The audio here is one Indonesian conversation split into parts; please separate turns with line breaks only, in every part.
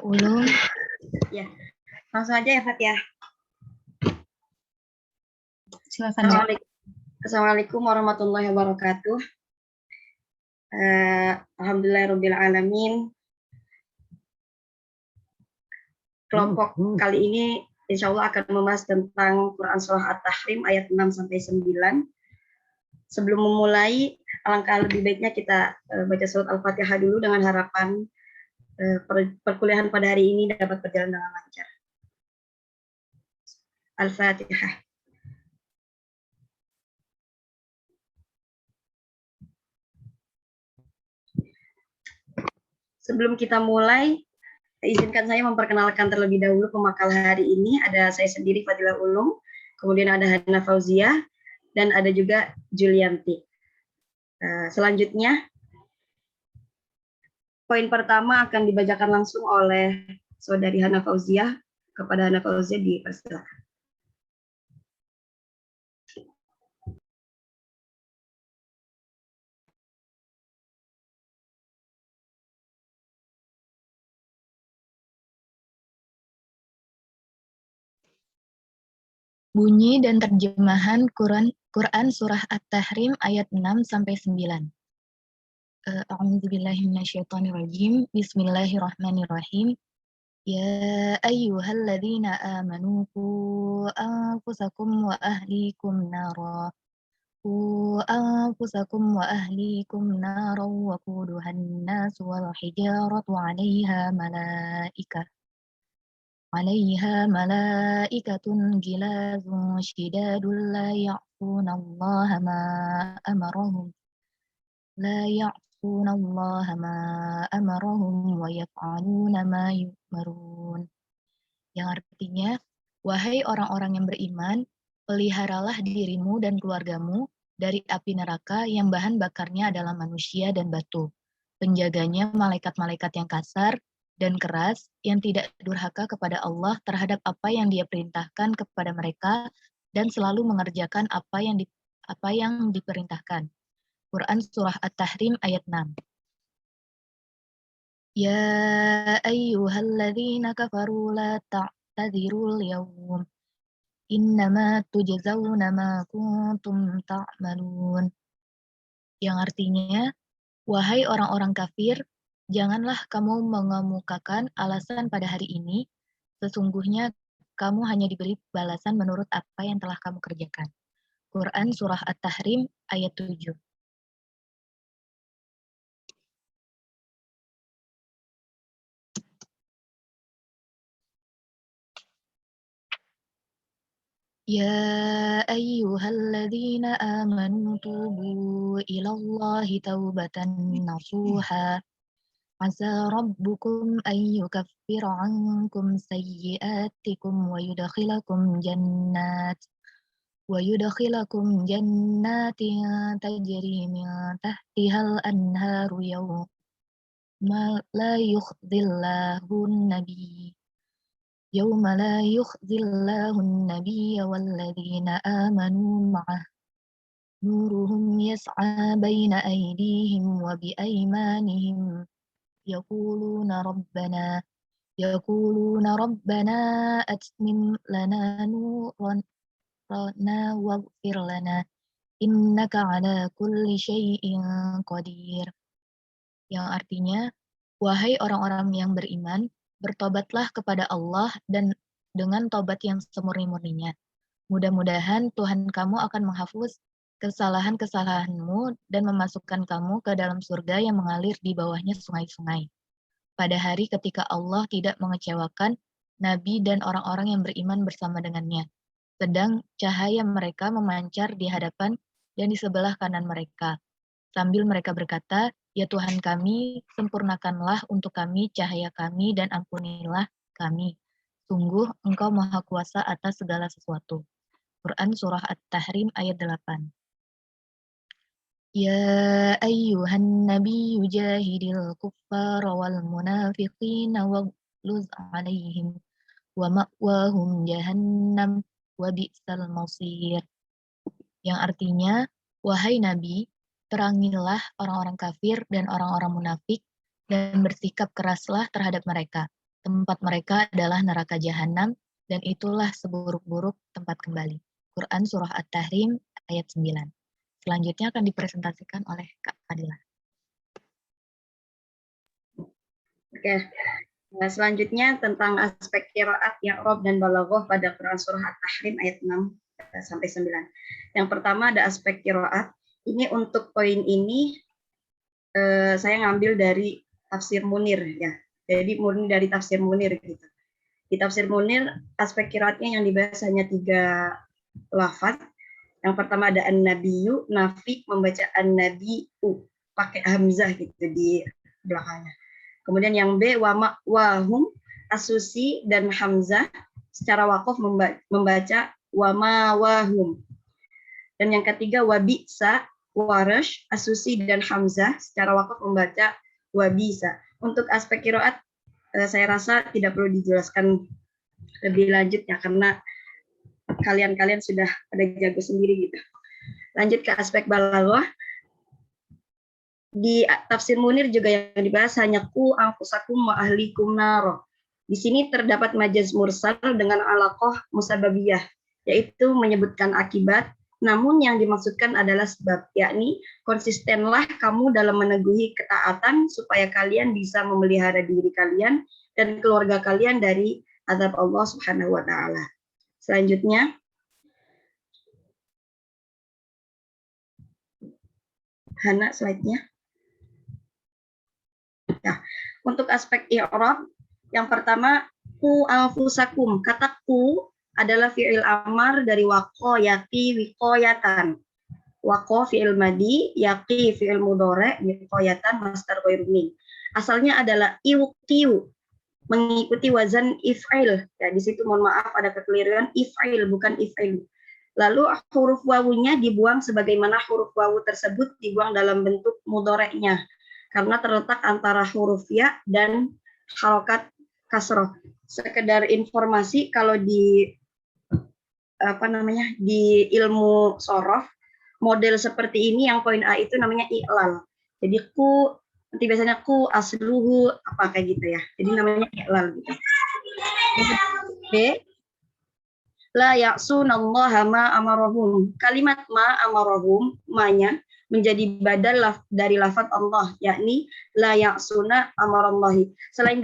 Ulum.
Ya, langsung aja ya Fat ya.
Silakan.
Assalamualaikum warahmatullahi wabarakatuh. Alhamdulillahirabbil alamin. Kelompok kali ini insya Allah akan membahas tentang Quran Surah At-Tahrim ayat 6 sampai 9. Sebelum memulai, alangkah lebih baiknya kita baca surat Al-Fatihah dulu dengan harapan perkuliahan pada hari ini dapat berjalan dengan lancar. Al-Fatihah. Sebelum kita mulai, izinkan saya memperkenalkan terlebih dahulu pemakal hari ini. Ada saya sendiri, Fadilah Ulum, kemudian ada Hana Fauzia, dan ada juga Julianti. Selanjutnya, poin pertama akan dibacakan langsung oleh saudari Hana Fauzia. Kepada Hana Fauzia dipersilakan.
Bunyi dan terjemahan Quran Surah At-Tahrim ayat 6 sampai 9. A'udzubillahi minasyaitonirrajim. Bismillahirrahmanirrahim. Ya ayyuhalladzina amanu qu anfusakum wa ahlikum nara. Qu anfusakum wa ahlikum nara wa quduhan nasu wal hijaratu 'alaiha malaikatun gilazun shidadun la ya'suna Allah ma amarahum wa yaf'aluna ma yu'marun. Yang artinya, wahai orang-orang yang beriman, peliharalah dirimu dan keluargamu dari api neraka yang bahan bakarnya adalah manusia dan batu. Penjaganya malaikat-malaikat yang kasar dan keras yang tidak durhaka kepada Allah terhadap apa yang Dia perintahkan kepada mereka dan selalu mengerjakan apa yang diperintahkan. Quran Surah At-Tahrim ayat 6. Ya ayyuhalladzina kafaru la ta'tadzirul yawm innama tujzauna ma kuntum ta'malun. Yang artinya, wahai orang-orang kafir, janganlah kamu mengemukakan alasan pada hari ini, sesungguhnya kamu hanya diberi balasan menurut apa yang telah kamu kerjakan. Quran Surah At-Tahrim ayat 7. Ya ayyuhalladzina amanu tubu ilallahi taubatan nasuha. Asa rabbukum an yukaffira ankum sayyi'atikum wa yudkhilakum jannatin tajri min tahtihal anharu yawma la yukhzillahu an-nabiyya walladzina amanu ma'ah nuruhum yas'a baina aydihim wa biaymanihim yaquluna rabbana atmim lana nurana waghfir lana innaka ala kulli syai'in qadir. Yang artinya, wahai orang-orang yang beriman, bertobatlah kepada Allah dan dengan tobat yang semurni-murninya. Mudah-mudahan Tuhan kamu akan menghapus kesalahan-kesalahanmu dan memasukkan kamu ke dalam surga yang mengalir di bawahnya sungai-sungai. Pada hari ketika Allah tidak mengecewakan Nabi dan orang-orang yang beriman bersama dengannya, sedang cahaya mereka memancar di hadapan dan di sebelah kanan mereka, sambil mereka berkata, ya Tuhan kami, sempurnakanlah untuk kami cahaya kami dan ampunilah kami. Sungguh Engkau Maha Kuasa atas segala sesuatu. Quran Surah At-Tahrim ayat 8. Ya ayyuhan nabiyyu jahidil kuffara wal munafiqina waghluz 'alaihim wa ma'wahum jahannam wa bi'sal masir. Yang artinya, wahai Nabi, perangilah orang-orang kafir dan orang-orang munafik dan bersikap keraslah terhadap mereka. Tempat mereka adalah neraka jahanam, dan itulah seburuk-buruk tempat kembali. Quran Surah At-Tahrim ayat 9. Selanjutnya akan dipresentasikan oleh Kak Fadila.
Oke. Nah, selanjutnya tentang aspek qiraat, i'rab dan balaghah pada Quran Surah At-Tahrim ayat 6 sampai 9. Yang pertama ada aspek qiraat. Ini untuk poin ini saya ngambil dari tafsir Munir ya. Jadi murni dari tafsir Munir gitu. Di tafsir Munir aspek qiraatnya yang dibahas hanya 3 lafaz. Yang pertama ada an-nabiyyu, Nafi membaca an-nabiyyu pakai hamzah gitu di belakangnya. Kemudian yang B wahum, As-Susi dan Hamzah secara waqaf membaca wama wahum. Dan yang ketiga wabisa, Warash, As-Susi dan Hamzah secara waqaf membaca wabisa. Untuk aspek qiraat saya rasa tidak perlu dijelaskan lebih lanjut ya, karena kalian sudah pada jago sendiri gitu. Lanjut ke aspek balaghah. Di tafsir Munir juga yang dibahas hanya ku anfusakum wa ahlikum naro. Di sini terdapat majaz mursal dengan alaqah musababiyah, yaitu menyebutkan akibat, namun yang dimaksudkan adalah sebab, yakni konsistenlah kamu dalam meneguhi ketaatan supaya kalian bisa memelihara diri kalian dan keluarga kalian dari azab Allah Subhanahu wa taala. Selanjutnya Hana slide-nya. Nah, untuk aspek i'rab, yang pertama ku anfusakum. Kata ku adalah fi'il amar dari waqo, yaqi, wiqoyatan. Waqo fi'il madi, yaqi fi'il mudhari, wiqoyatan masdar ghairun min. Asalnya adalah iwqiu, mengikuti wazan if'il. Ya, di situ mohon maaf ada kekeliruan, if'il bukan if'il. Lalu huruf wawunya dibuang sebagaimana huruf wawu tersebut dibuang dalam bentuk mudhari'nya, karena terletak antara huruf ya dan harokat kasroh. Sekedar informasi, kalau di di ilmu sorof, model seperti ini yang poin A itu namanya i'lal. Jadi ku, nanti biasanya ku asluhu apa kayak gitu ya. Jadi namanya i'lal gitu. B, la ya'sunallaha ma amarahum. Kalimat ma amarahum, ma-nya menjadi badal dari lafaz Allah, yakni la ya'suna amarallahi. Selain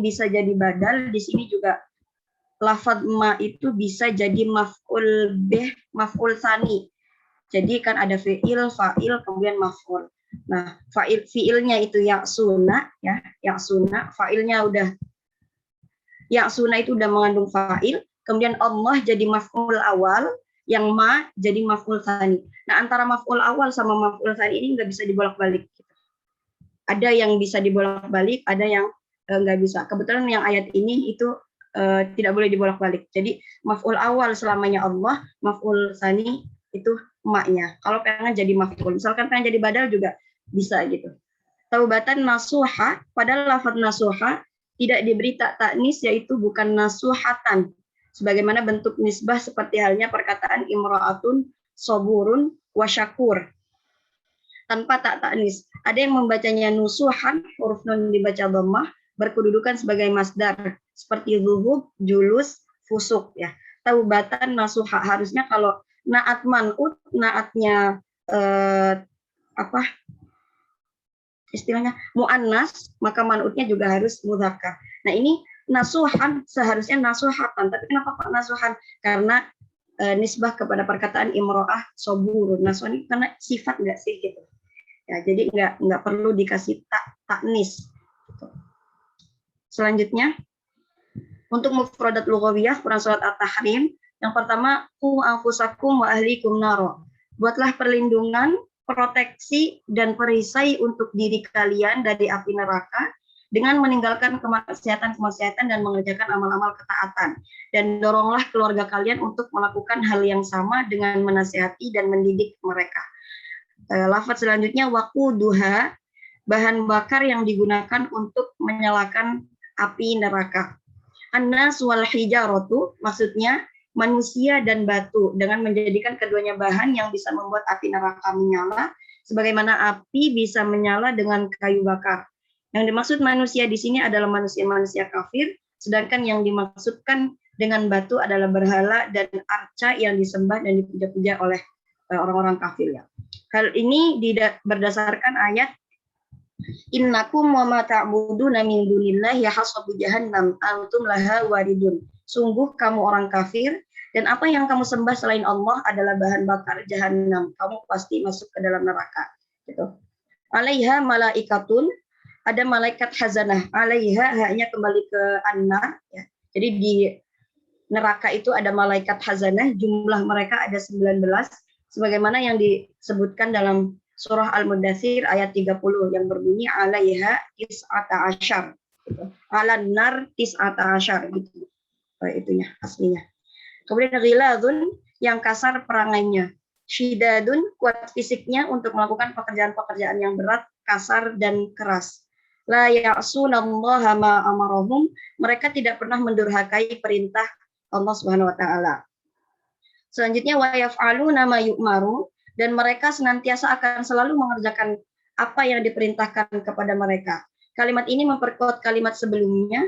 bisa jadi badal, di sini juga lafaz ma itu bisa jadi maf'ul bih, maf'ul tsani. Jadi kan ada fi'il, fa'il, kemudian maf'ul. Nah, fi'ilnya itu ya'suna ya, ya'suna, fa'ilnya udah ya'suna itu udah mengandung fa'il, kemudian Allah jadi maf'ul awal, yang ma jadi maf'ul tsani. Nah, antara maf'ul awal sama maf'ul tsani ini nggak bisa dibolak-balik. Ada yang bisa dibolak-balik, ada yang nggak bisa. Kebetulan yang ayat ini itu tidak boleh dibolak-balik. Jadi maf'ul awal selamanya Allah, maf'ul tsani itu ma-nya. Kalau pengen jadi maf'ul, misalkan pengen jadi badal juga bisa gitu. Taubatan nasuha, padahal lafaz nasuha tidak diberi ta'nis, yaitu bukan nasuhatan, sebagaimana bentuk nisbah seperti halnya perkataan imra'atun soburun wasyakur tanpa ta'nis. Ada yang membacanya nusuhan, huruf nun dibaca dhammah, berkedudukan sebagai masdar seperti zuhub, julus, fusuk ya. Taubatan nasuha, harusnya kalau naat man'ut, naatnya istilahnya mu'annas, maka man'utnya juga harus mudzakkar. Nah, ini nasuhan seharusnya nasuhatan, tapi kenapa Pak nasuhan? Karena nisbah kepada perkataan imro'ah soburun. Nasuhan ini karena sifat nggak sih gitu. Ya, jadi nggak perlu dikasih taknis. Gitu. Selanjutnya, untuk mufradat lughawiyah Quran surat At-Tahrim, yang pertama ku anfusakum wa ahlikum naro. Buatlah perlindungan, proteksi dan perisai untuk diri kalian dari api neraka dengan meninggalkan kemaksiatan dan mengerjakan amal-amal ketaatan, dan doronglah keluarga kalian untuk melakukan hal yang sama dengan menasihati dan mendidik mereka. Lafaz selanjutnya waquduha, bahan bakar yang digunakan untuk menyalakan api neraka. Annas wal hijaratu, maksudnya manusia dan batu, dengan menjadikan keduanya bahan yang bisa membuat api neraka menyala, sebagaimana api bisa menyala dengan kayu bakar. Yang dimaksud manusia di sini adalah manusia-manusia kafir, sedangkan yang dimaksudkan dengan batu adalah berhala dan arca yang disembah dan dipuja-puja oleh orang-orang kafir ya. Hal ini berdasarkan ayat Innakum wa ma ta'buduna min dunillahi hasabu jahannam antum laha waridun. Sungguh kamu orang kafir dan apa yang kamu sembah selain Allah adalah bahan bakar jahanam. Kamu pasti masuk ke dalam neraka. Gitu. Alaiha malaikatun, ada malaikat hazanah. Alaiha hanya kembali ke annar ya. Jadi di neraka itu ada malaikat hazanah, jumlah mereka ada 19 sebagaimana yang disebutkan dalam surah Al-Mudathir ayat 30 yang berbunyi alaiha tis'ata asyar. Alan nar tis'ata asyar gitu. Itunya aslinya. Kemudian ghiladun yang kasar perangainya. Syidadun kuat fisiknya untuk melakukan pekerjaan-pekerjaan yang berat, kasar dan keras. La ya'sunallaha ma amarahum, mereka tidak pernah mendurhakai perintah Allah Subhanahu wa taala. Selanjutnya wa yaf'aluna ma yu'maru, dan mereka senantiasa akan selalu mengerjakan apa yang diperintahkan kepada mereka. Kalimat ini memperkuat kalimat sebelumnya.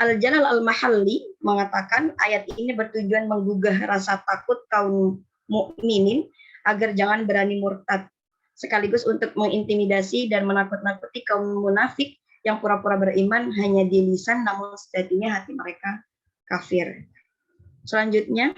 Al-Jalal Al-Mahalli mengatakan ayat ini bertujuan menggugah rasa takut kaum mukminin agar jangan berani murtad, sekaligus untuk mengintimidasi dan menakut-nakuti kaum munafik yang pura-pura beriman hanya di lisan namun sejatinya hati mereka kafir. Selanjutnya,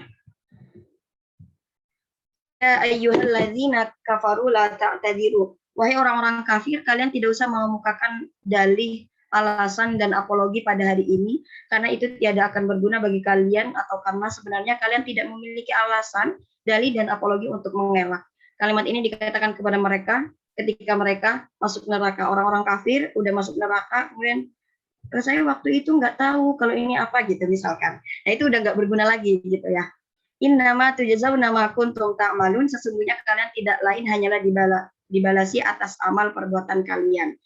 ya ayyuhalladzina kafaru la ta'tadiru. Wahai orang-orang kafir, kalian tidak usah mengemukakan dalih, alasan dan apologi pada hari ini karena itu tiada akan berguna bagi kalian atau karena sebenarnya kalian tidak memiliki alasan, dalih dan apologi untuk mengelak. Kalimat ini dikatakan kepada mereka ketika mereka masuk neraka. Orang-orang kafir udah masuk neraka, kemudian saya waktu itu nggak tahu kalau ini apa gitu misalkan. Nah itu udah nggak berguna lagi gitu ya. Innama tujzauna ma kuntum ta'malun, sesungguhnya kalian tidak lain hanyalah dibalasi atas amal perbuatan kalian.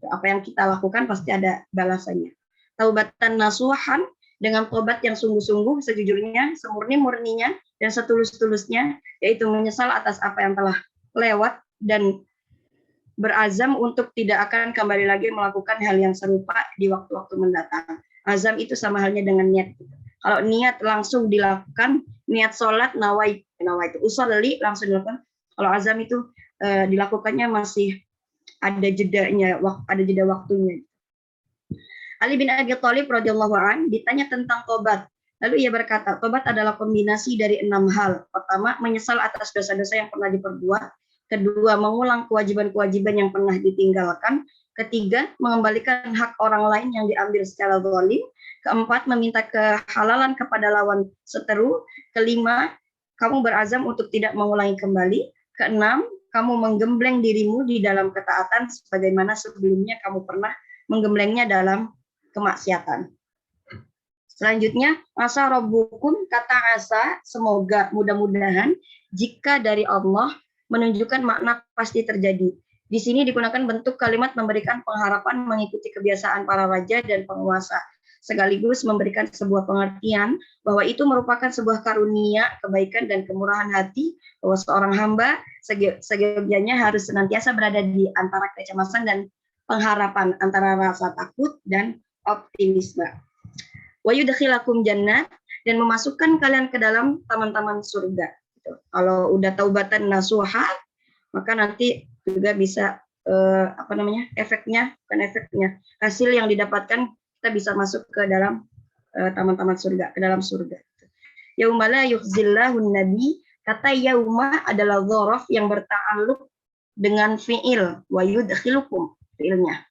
Apa yang kita lakukan pasti ada balasannya. Taubatan nasuhan, dengan tobat yang sungguh-sungguh, sejujurnya, semurni-murninya dan setulus-tulusnya, yaitu menyesal atas apa yang telah lewat dan berazam untuk tidak akan kembali lagi melakukan hal yang serupa di waktu-waktu mendatang. Azam itu sama halnya dengan niat. Kalau niat langsung dilakukan, niat sholat nawai itu usolli langsung dilakukan. Kalau azam itu dilakukannya masih ada jedanya, ada jeda waktunya. Ali bin Abi Thalib radhiyallahu an ditanya tentang tobat. Lalu ia berkata, tobat adalah kombinasi dari 6 hal. Pertama, menyesal atas dosa-dosa yang pernah diperbuat. Kedua, mengulang kewajiban-kewajiban yang pernah ditinggalkan. Ketiga, mengembalikan hak orang lain yang diambil secara zalim. Keempat, meminta kehalalan kepada lawan seteru. Kelima, kamu berazam untuk tidak mengulangi kembali. Keenam, kamu menggembleng dirimu di dalam ketaatan sebagaimana sebelumnya kamu pernah menggemblengnya dalam kemaksiatan. Selanjutnya, asa rabbukum, kata asa, semoga, mudah-mudahan, jika dari Allah menunjukkan makna pasti terjadi. Di sini digunakan bentuk kalimat memberikan pengharapan mengikuti kebiasaan para raja dan penguasa, sekaligus memberikan sebuah pengertian bahwa itu merupakan sebuah karunia, kebaikan dan kemurahan hati bahwa seorang hamba seyogyanya harus senantiasa berada di antara kecemasan dan pengharapan, antara rasa takut dan optimisme. Wa yudkhilakum jannat, dan memasukkan kalian ke dalam taman-taman surga. Kalau udah taubatan nasuha, maka nanti juga bisa efeknya, hasil yang didapatkan kita bisa masuk ke dalam taman-taman surga, ke dalam surga. Yauma la yukhzillahun nabi, kata yauma adalah dzaraf yang berta'alluq dengan fi'il, wa yudkhilukum fi'ilnya.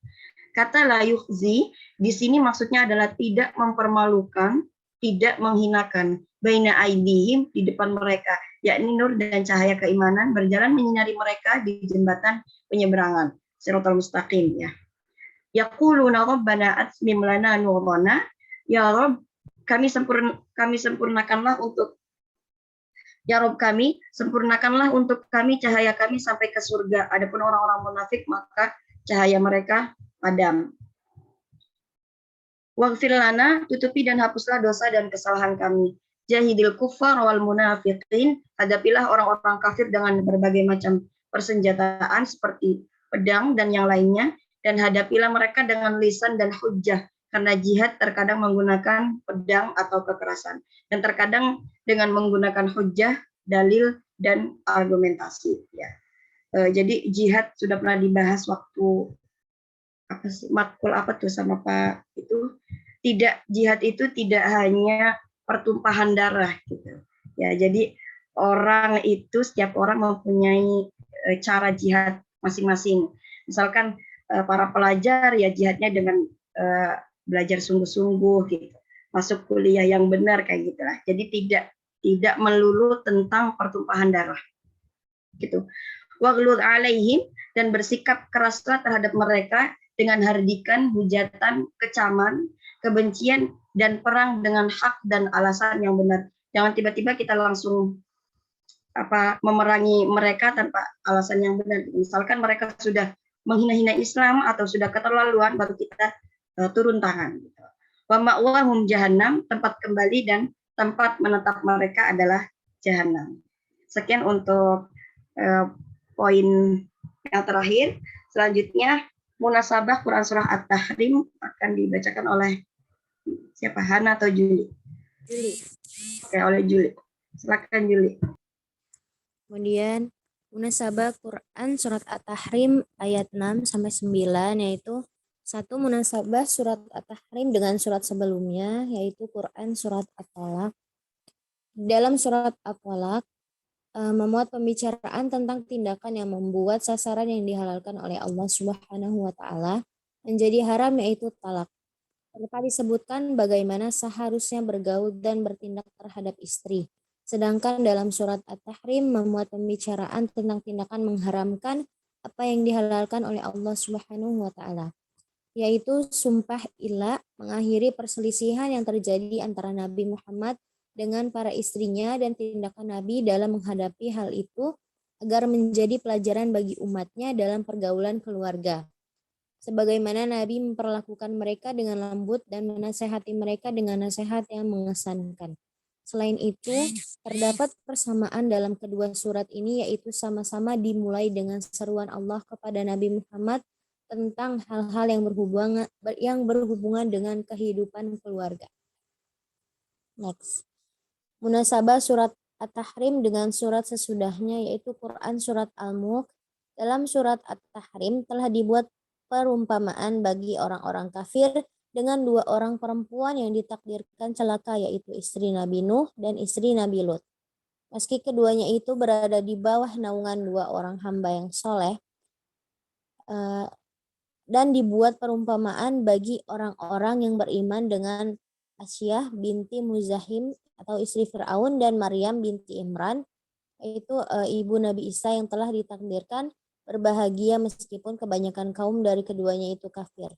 Kata la yukhzi di sini maksudnya adalah tidak mempermalukan, tidak menghinakan, baina aidihim, di depan mereka, yakni nur dan cahaya keimanan berjalan menyinari mereka di jembatan penyeberangan Shiratal Mustaqim ya. Yaquluna rabbana atmim lana nurana, ya Rabb, kami sempurnakanlah untuk ya Rabb kami, sempurnakanlah untuk kami cahaya kami sampai ke surga. Adapun orang-orang munafik maka cahaya mereka padam. Waghfir lana, tutupi dan hapuslah dosa dan kesalahan kami. Jahidil kufar wal munafiqin, hadapilah orang-orang kafir dengan berbagai macam persenjataan seperti pedang dan yang lainnya. dan hadapilah mereka dengan lisan dan hujjah, karena jihad terkadang menggunakan pedang atau kekerasan, dan terkadang dengan menggunakan hujjah, dalil, dan argumentasi. Ya. Jadi jihad sudah pernah dibahas waktu apa sih matkul apa tuh sama Pak itu, tidak, jihad itu tidak hanya pertumpahan darah gitu. Ya, jadi setiap orang mempunyai cara jihad masing-masing. Misalkan para pelajar ya jihadnya dengan belajar sungguh-sungguh gitu, masuk kuliah yang benar kayak gitulah. Jadi tidak melulu tentang pertumpahan darah gitu. Waghlud alaihim, dan bersikap keraslah terhadap mereka dengan hardikan, hujatan, kecaman, kebencian, dan perang dengan hak dan alasan yang benar. Jangan tiba-tiba kita langsung memerangi mereka tanpa alasan yang benar. Misalkan mereka sudah menghina-hina Islam atau sudah keterlaluan, baru kita turun tangan. Wa ma'wahum jahannam, tempat kembali dan tempat menetap mereka adalah jahanam. Sekian untuk poin yang terakhir. Selanjutnya munasabah Quran surah At-Tahrim akan dibacakan oleh siapa, Hana atau Juli?
Juli.
Oke, oleh Juli. Silakan Juli.
Kemudian munasabah Quran surat At-Tahrim ayat 6 sampai 9, yaitu satu, munasabah surat At-Tahrim dengan surat sebelumnya, yaitu Quran surat At-Talaq. Dalam surat At-Talaq memuat pembicaraan tentang tindakan yang membuat sasaran yang dihalalkan oleh Allah Subhanahu wa taala menjadi haram, yaitu talak. Serta disebutkan bagaimana seharusnya bergaul dan bertindak terhadap istri. Sedangkan dalam surat At-Tahrim memuat pembicaraan tentang tindakan mengharamkan apa yang dihalalkan oleh Allah Subhanahu wa taala, yaitu sumpah ilah, mengakhiri perselisihan yang terjadi antara Nabi Muhammad dengan para istrinya dan tindakan Nabi dalam menghadapi hal itu agar menjadi pelajaran bagi umatnya dalam pergaulan keluarga. Sebagaimana Nabi memperlakukan mereka dengan lembut dan menasehati mereka dengan nasihat yang mengesankan. Selain itu, terdapat persamaan dalam kedua surat ini, yaitu sama-sama dimulai dengan seruan Allah kepada Nabi Muhammad tentang hal-hal yang berhubungan dengan kehidupan keluarga. Next. Munasabah surat At-Tahrim dengan surat sesudahnya, yaitu Quran surat Al-Mulk. Dalam surat At-Tahrim telah dibuat perumpamaan bagi orang-orang kafir dengan dua orang perempuan yang ditakdirkan celaka, yaitu istri Nabi Nuh dan istri Nabi Lut. Meski keduanya itu berada di bawah naungan dua orang hamba yang soleh, dan dibuat perumpamaan bagi orang-orang yang beriman dengan Asyah binti Muzahim atau istri Fir'aun dan Maryam binti Imran, yaitu ibu Nabi Isa yang telah ditakdirkan berbahagia meskipun kebanyakan kaum dari keduanya itu kafir.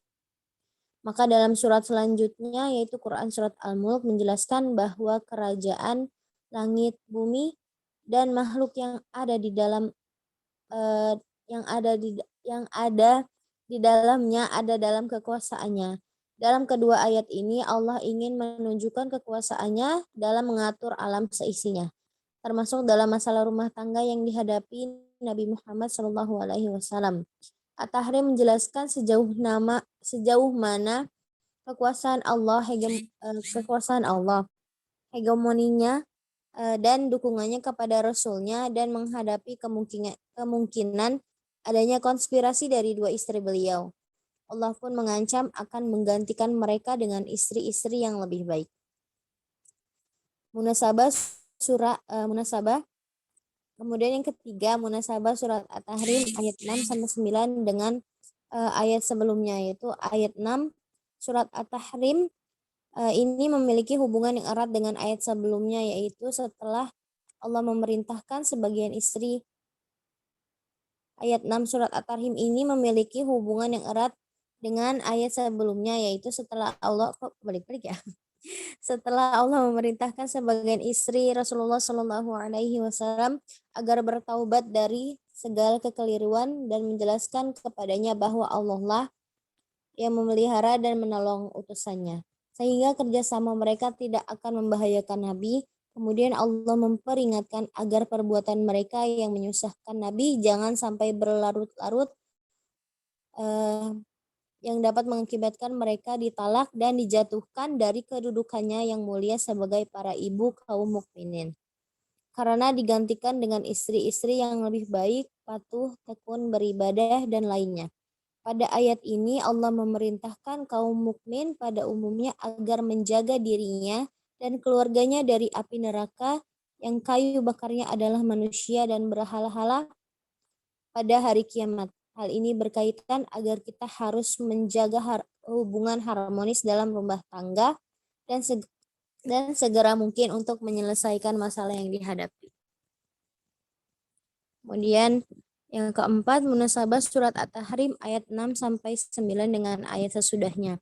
Maka dalam surat selanjutnya, yaitu Quran surat Al-Mulk, menjelaskan bahwa kerajaan langit, bumi, dan makhluk yang ada di dalam di dalamnya ada dalam kekuasaannya. Dalam kedua ayat ini Allah ingin menunjukkan kekuasaannya dalam mengatur alam seisinya, termasuk dalam masalah rumah tangga yang dihadapi Nabi Muhammad SAW. At-Tahrim menjelaskan sejauh mana kekuasaan Allah, hegemoninya dan dukungannya kepada Rasulnya, dan menghadapi kemungkinan adanya konspirasi dari dua istri beliau. Allah pun mengancam akan menggantikan mereka dengan istri-istri yang lebih baik. Munasabah. Kemudian yang ketiga, munasabah surat At-Tahrim ayat 6 sampai 9 dengan ayat sebelumnya, yaitu ayat 6 surat At-Tahrim ini memiliki hubungan yang erat dengan ayat sebelumnya, yaitu setelah Allah memerintahkan sebagian istri. Ayat 6 surat At-Tahrim ini memiliki hubungan yang erat dengan ayat sebelumnya, yaitu setelah Allah setelah Allah memerintahkan sebagian istri Rasulullah SAW agar bertaubat dari segala kekeliruan dan menjelaskan kepadanya bahwa Allah lah yang memelihara dan menolong utusannya, sehingga kerjasama mereka tidak akan membahayakan Nabi. Kemudian Allah memperingatkan agar perbuatan mereka yang menyusahkan Nabi jangan sampai berlarut-larut yang dapat mengakibatkan mereka ditalak dan dijatuhkan dari kedudukannya yang mulia sebagai para ibu kaum mukminin. Karena digantikan dengan istri-istri yang lebih baik, patuh, tekun, beribadah, dan lainnya. Pada ayat ini Allah memerintahkan kaum mukmin pada umumnya agar menjaga dirinya dan keluarganya dari api neraka yang kayu bakarnya adalah manusia dan berhala-hala pada hari kiamat. Hal ini berkaitan agar kita harus menjaga hubungan harmonis dalam rumah tangga dan segera mungkin untuk menyelesaikan masalah yang dihadapi. Kemudian yang keempat, munasabah surat At-Tahrim ayat 6 sampai 9 dengan ayat sesudahnya.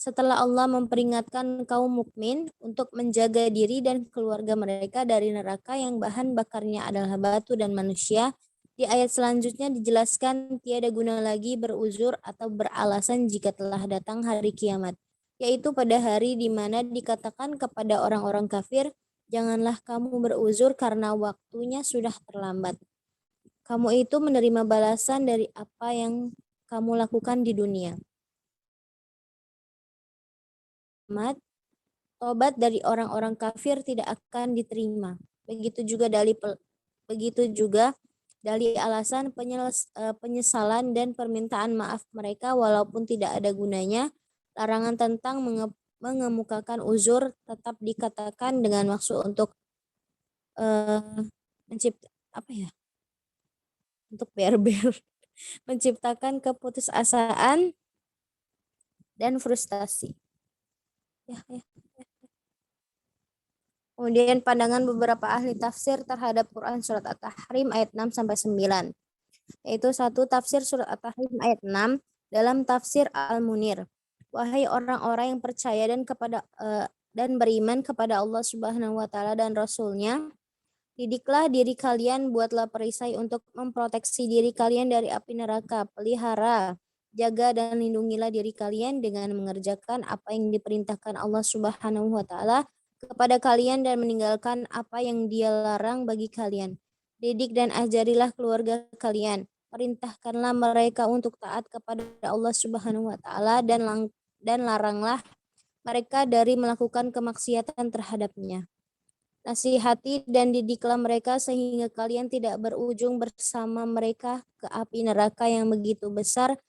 Setelah Allah memperingatkan kaum mukmin untuk menjaga diri dan keluarga mereka dari neraka yang bahan bakarnya adalah batu dan manusia, di ayat selanjutnya dijelaskan tiada guna lagi beruzur atau beralasan jika telah datang hari kiamat, yaitu pada hari di mana dikatakan kepada orang-orang kafir, janganlah kamu beruzur karena waktunya sudah terlambat. Kamu itu menerima balasan dari apa yang kamu lakukan di dunia. Tobat dari orang-orang kafir tidak akan diterima. Begitu juga dari alasan penyesalan dan permintaan maaf mereka walaupun tidak ada gunanya. Larangan tentang mengemukakan uzur tetap dikatakan dengan maksud untuk menciptakan keputusasaan dan frustasi. Kemudian pandangan beberapa ahli tafsir terhadap Quran surat At-Tahrim ayat 6 sampai 9. Yaitu satu, tafsir surat At-Tahrim ayat 6 dalam tafsir Al-Munir. Wahai orang-orang yang percaya dan beriman kepada Allah Subhanahu wa taala dan Rasul-Nya, didiklah diri kalian, buatlah perisai untuk memproteksi diri kalian dari api neraka. Pelihara, jaga dan lindungilah diri kalian dengan mengerjakan apa yang diperintahkan Allah Subhanahu wa taala kepada kalian dan meninggalkan apa yang Dia larang bagi kalian. Didik dan ajarilah keluarga kalian. Perintahkanlah mereka untuk taat kepada Allah Subhanahu wa taala dan laranglah mereka dari melakukan kemaksiatan terhadapnya. Nasihati dan didiklah mereka sehingga kalian tidak berujung bersama mereka ke api neraka yang begitu besar,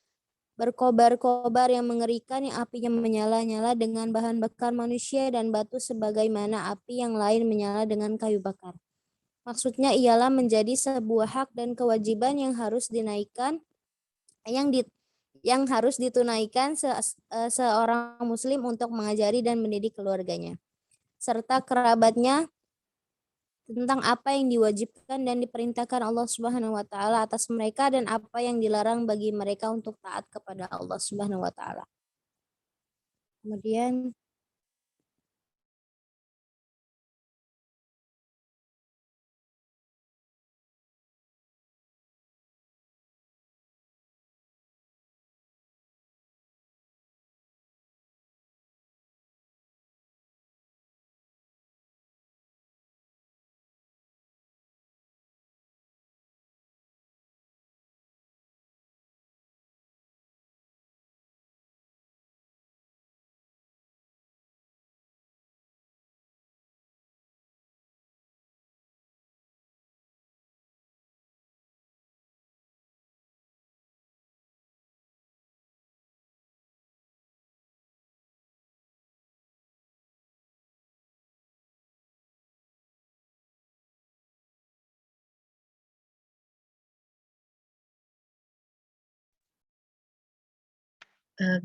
berkobar-kobar yang mengerikan, yang apinya menyala-nyala dengan bahan bakar manusia dan batu sebagaimana api yang lain menyala dengan kayu bakar. Maksudnya ialah menjadi sebuah hak dan kewajiban yang harus ditunaikan seorang muslim untuk mengajari dan mendidik keluarganya serta kerabatnya tentang apa yang diwajibkan dan diperintahkan Allah Subhanahu wa taala atas mereka dan apa yang dilarang bagi mereka untuk taat kepada Allah Subhanahu wa taala. Kemudian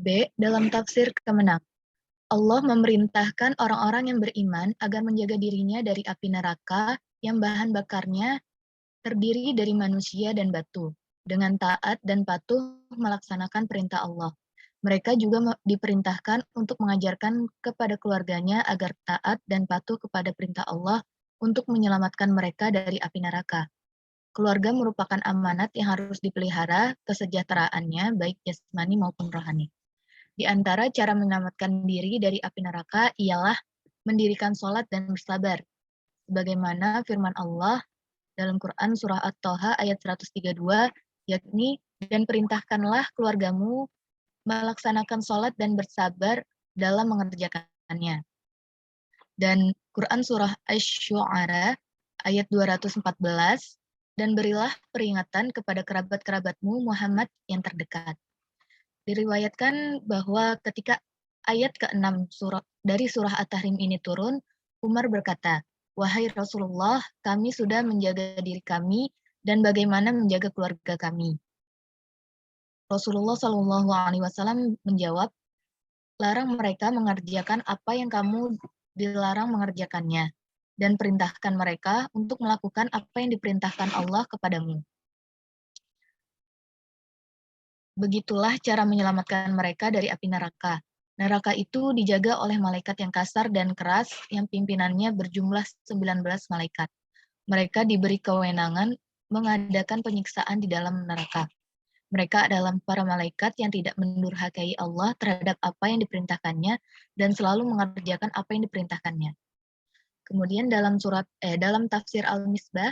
B. Dalam tafsir Kemenang, Allah memerintahkan orang-orang yang beriman agar menjaga dirinya dari api neraka yang bahan bakarnya terdiri dari manusia dan batu, dengan taat dan patuh melaksanakan perintah Allah. Mereka juga diperintahkan untuk mengajarkan kepada keluarganya agar taat dan patuh kepada perintah Allah untuk menyelamatkan mereka dari api neraka. Keluarga merupakan amanat yang harus dipelihara kesejahteraannya, baik jasmani maupun rohani. Di antara cara menyelamatkan diri dari api neraka ialah mendirikan sholat dan bersabar. Sebagaimana firman Allah dalam Quran Surah At-Toha ayat 132, yakni, dan perintahkanlah keluargamu melaksanakan sholat dan bersabar dalam mengerjakannya. Dan Quran Surah Asy-Syu'ara ayat 214, dan berilah peringatan kepada kerabat-kerabatmu Muhammad yang terdekat. Diriwayatkan bahwa ketika ayat ke-6 dari surah At-Tahrim ini turun, Umar berkata, "Wahai Rasulullah, kami sudah menjaga diri kami dan bagaimana menjaga keluarga kami." Rasulullah Shallallahu Alaihi Wasallam menjawab, "Larang mereka mengerjakan apa yang kamu dilarang mengerjakannya, dan perintahkan mereka untuk melakukan apa yang diperintahkan Allah kepadamu. Begitulah cara menyelamatkan mereka dari api neraka. Neraka itu dijaga oleh malaikat yang kasar dan keras yang pimpinannya berjumlah 19 malaikat. Mereka diberi kewenangan mengadakan penyiksaan di dalam neraka. Mereka adalah para malaikat yang tidak mendurhakai Allah terhadap apa yang diperintahkannya dan selalu mengerjakan apa yang diperintahkannya." Kemudian dalam tafsir Al-Misbah,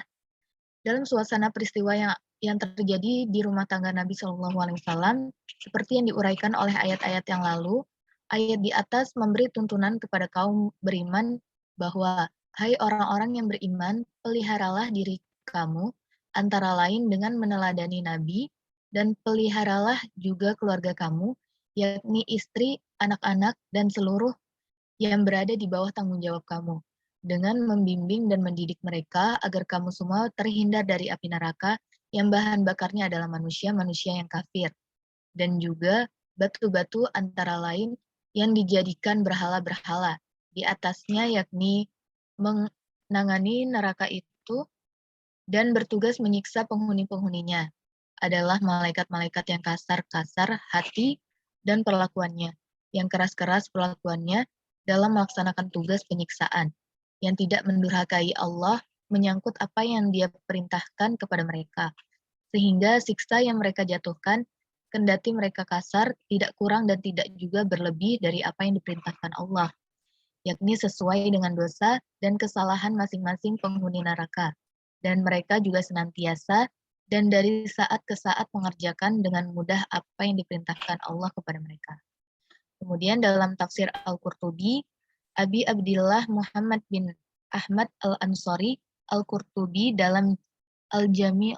dalam suasana peristiwa yang terjadi di rumah tangga Nabi Shallallahu Alaihi Wasallam, seperti yang diuraikan oleh ayat-ayat yang lalu, ayat di atas memberi tuntunan kepada kaum beriman bahwa, hai orang-orang yang beriman, peliharalah diri kamu, antara lain dengan meneladani Nabi, dan peliharalah juga keluarga kamu, yakni istri, anak-anak, dan seluruh yang berada di bawah tanggung jawab kamu, dengan membimbing dan mendidik mereka agar kamu semua terhindar dari api neraka yang bahan bakarnya adalah manusia-manusia yang kafir, dan juga batu-batu antara lain yang dijadikan berhala-berhala di atasnya, yakni menangani neraka itu dan bertugas menyiksa penghuni-penghuninya adalah malaikat-malaikat yang kasar-kasar hati dan perlakuannya, yang keras-keras perlakuannya dalam melaksanakan tugas penyiksaan, yang tidak mendurhakai Allah menyangkut apa yang Dia perintahkan kepada mereka, sehingga siksa yang mereka jatuhkan, kendati mereka kasar, tidak kurang dan tidak juga berlebih dari apa yang diperintahkan Allah, yakni sesuai dengan dosa dan kesalahan masing-masing penghuni neraka. Dan mereka juga senantiasa dan dari saat ke saat mengerjakan dengan mudah apa yang diperintahkan Allah kepada mereka. Kemudian dalam tafsir Al-Qurtubi, Abi Abdillah Muhammad bin Ahmad Al-Ansari Al-Qurtubi dalam Al-Jami'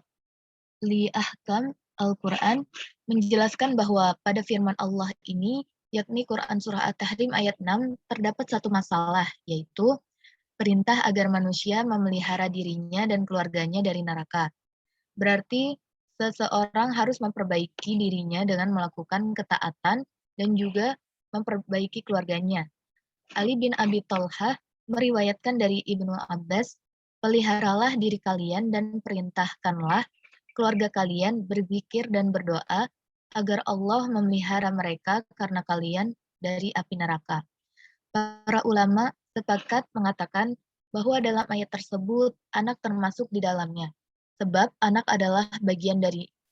li Ahkam Al-Quran menjelaskan bahwa pada firman Allah ini, yakni Quran Surah At-Tahrim ayat 6, terdapat satu masalah, yaitu perintah agar manusia memelihara dirinya dan keluarganya dari neraka. Berarti seseorang harus memperbaiki dirinya dengan melakukan ketaatan dan juga memperbaiki keluarganya. Ali bin Abi Thalhah meriwayatkan dari Ibnu Abbas, peliharalah diri kalian dan perintahkanlah keluarga kalian berzikir dan berdoa agar Allah memelihara mereka karena kalian dari api neraka. Para ulama sepakat mengatakan bahwa dalam ayat tersebut anak termasuk di dalamnya, sebab anak adalah bagian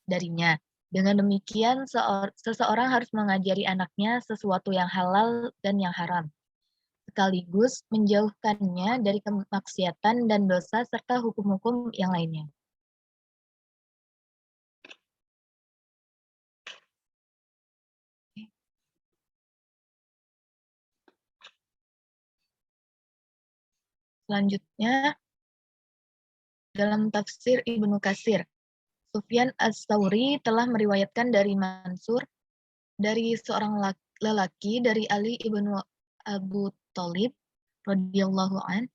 darinya. Dengan demikian, seseorang harus mengajari anaknya sesuatu yang halal dan yang haram, sekaligus menjauhkannya dari kemaksiatan dan dosa serta hukum-hukum yang lainnya. Selanjutnya, dalam tafsir Ibnu Katsir, Sufyan Ats-Tsauri telah meriwayatkan dari Mansur, dari seorang lelaki dari Ali ibnu Abu Thalib radhiyallahu an,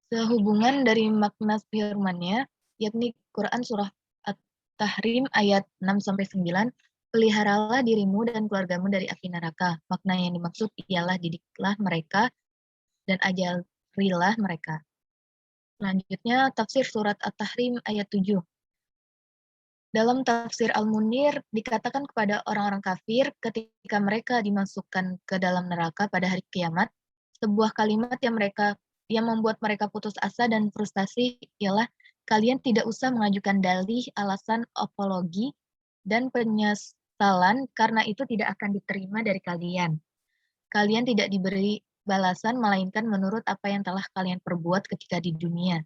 sehubungan dari makna firman-Nya, yakni Quran Surah At-Tahrim ayat 6-9, peliharalah dirimu dan keluargamu dari api neraka. Makna yang dimaksud ialah didiklah mereka dan ajarilah mereka. Selanjutnya, tafsir surat At-Tahrim ayat 7. Dalam tafsir Al-Munir, dikatakan kepada orang-orang kafir ketika mereka dimasukkan ke dalam neraka pada hari kiamat, sebuah kalimat yang membuat mereka putus asa dan frustasi ialah, kalian tidak usah mengajukan dalih, alasan, apologi, dan penyesalan karena itu tidak akan diterima dari kalian. Kalian tidak diberi balasan melainkan menurut apa yang telah kalian perbuat ketika di dunia.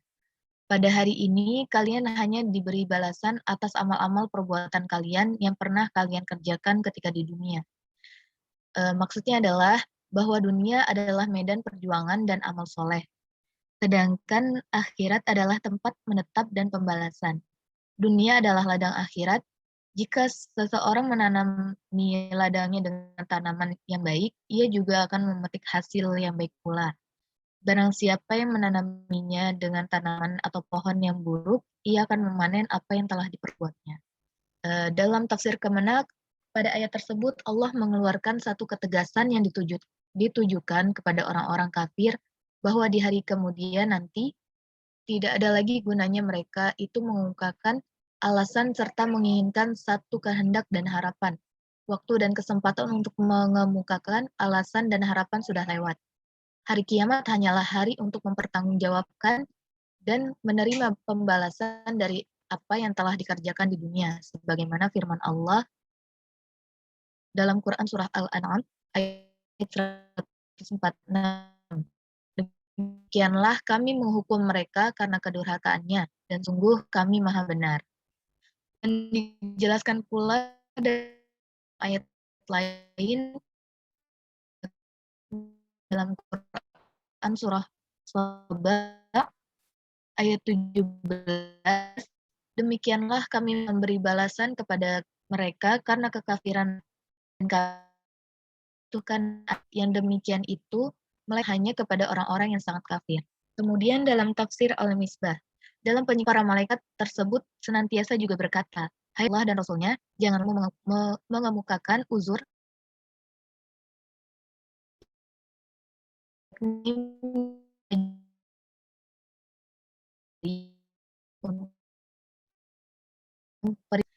Pada hari ini, kalian hanya diberi balasan atas amal-amal perbuatan kalian yang pernah kalian kerjakan ketika di dunia. Maksudnya adalah bahwa dunia adalah medan perjuangan dan amal soleh, sedangkan akhirat adalah tempat menetap dan pembalasan. Dunia adalah ladang akhirat. Jika seseorang menanami ladangnya dengan tanaman yang baik, ia juga akan memetik hasil yang baik pula. Barang siapa yang menanaminya dengan tanaman atau pohon yang buruk, ia akan memanen apa yang telah diperbuatnya. Dalam tafsir Kemenak, pada ayat tersebut Allah mengeluarkan satu ketegasan yang ditujukan kepada orang-orang kafir bahwa di hari kemudian nanti tidak ada lagi gunanya mereka itu mengungkapkan alasan serta menginginkan satu kehendak dan harapan. Waktu dan kesempatan untuk mengemukakan alasan dan harapan sudah lewat. Hari kiamat hanyalah hari untuk mempertanggungjawabkan dan menerima pembalasan dari apa yang telah dikerjakan di dunia. Sebagaimana firman Allah dalam Quran Surah Al-An'am ayat 146. Demikianlah kami menghukum mereka karena kedurhakaannya, dan sungguh kami maha benar. Dan dijelaskan pula dalam ayat lain dalam Quran surah Saba ayat 17, demikianlah kami memberi balasan kepada mereka karena kekafiran dan Tuhan yang demikian itu hanya kepada orang-orang yang sangat kafir. Kemudian dalam tafsir Al-Misbah, dalam para malaikat tersebut senantiasa juga berkata, hai Allah dan Rasulnya, jangan mengemukakan uzur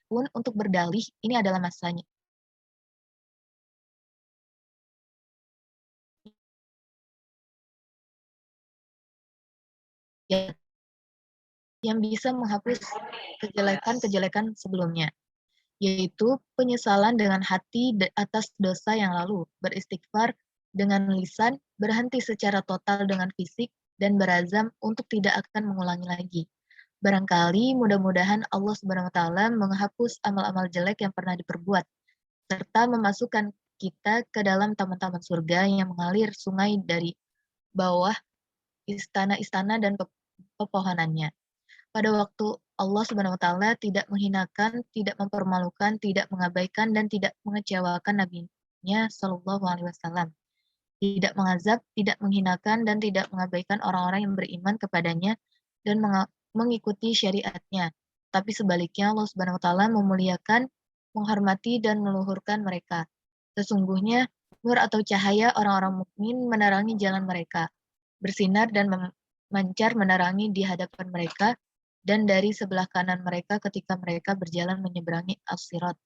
pun untuk berdalih, ini adalah masanya. Yang bisa menghapus kejelekan-kejelekan sebelumnya, yaitu penyesalan dengan hati atas dosa yang lalu, beristighfar dengan lisan, berhenti secara total dengan fisik, dan berazam untuk tidak akan mengulangi lagi. Barangkali mudah-mudahan Allah Subhanahu wa taala menghapus amal-amal jelek yang pernah diperbuat, serta memasukkan kita ke dalam taman-taman surga yang mengalir sungai dari bawah istana-istana dan pepohonannya. Pada waktu Allah Subhanahu wa taala tidak menghinakan, tidak mempermalukan, tidak mengabaikan dan tidak mengecewakan nabinya sallallahu alaihi wasallam. Tidak mengazab, tidak menghinakan dan tidak mengabaikan orang-orang yang beriman kepadanya dan mengikuti syariatnya. Tapi sebaliknya Allah Subhanahu wa taala memuliakan, menghormati dan meluhurkan mereka. Sesungguhnya nur atau cahaya orang-orang mukmin menerangi jalan mereka, bersinar dan memancar menerangi di hadapan mereka dan dari sebelah kanan mereka ketika mereka berjalan menyeberangi as-sirat.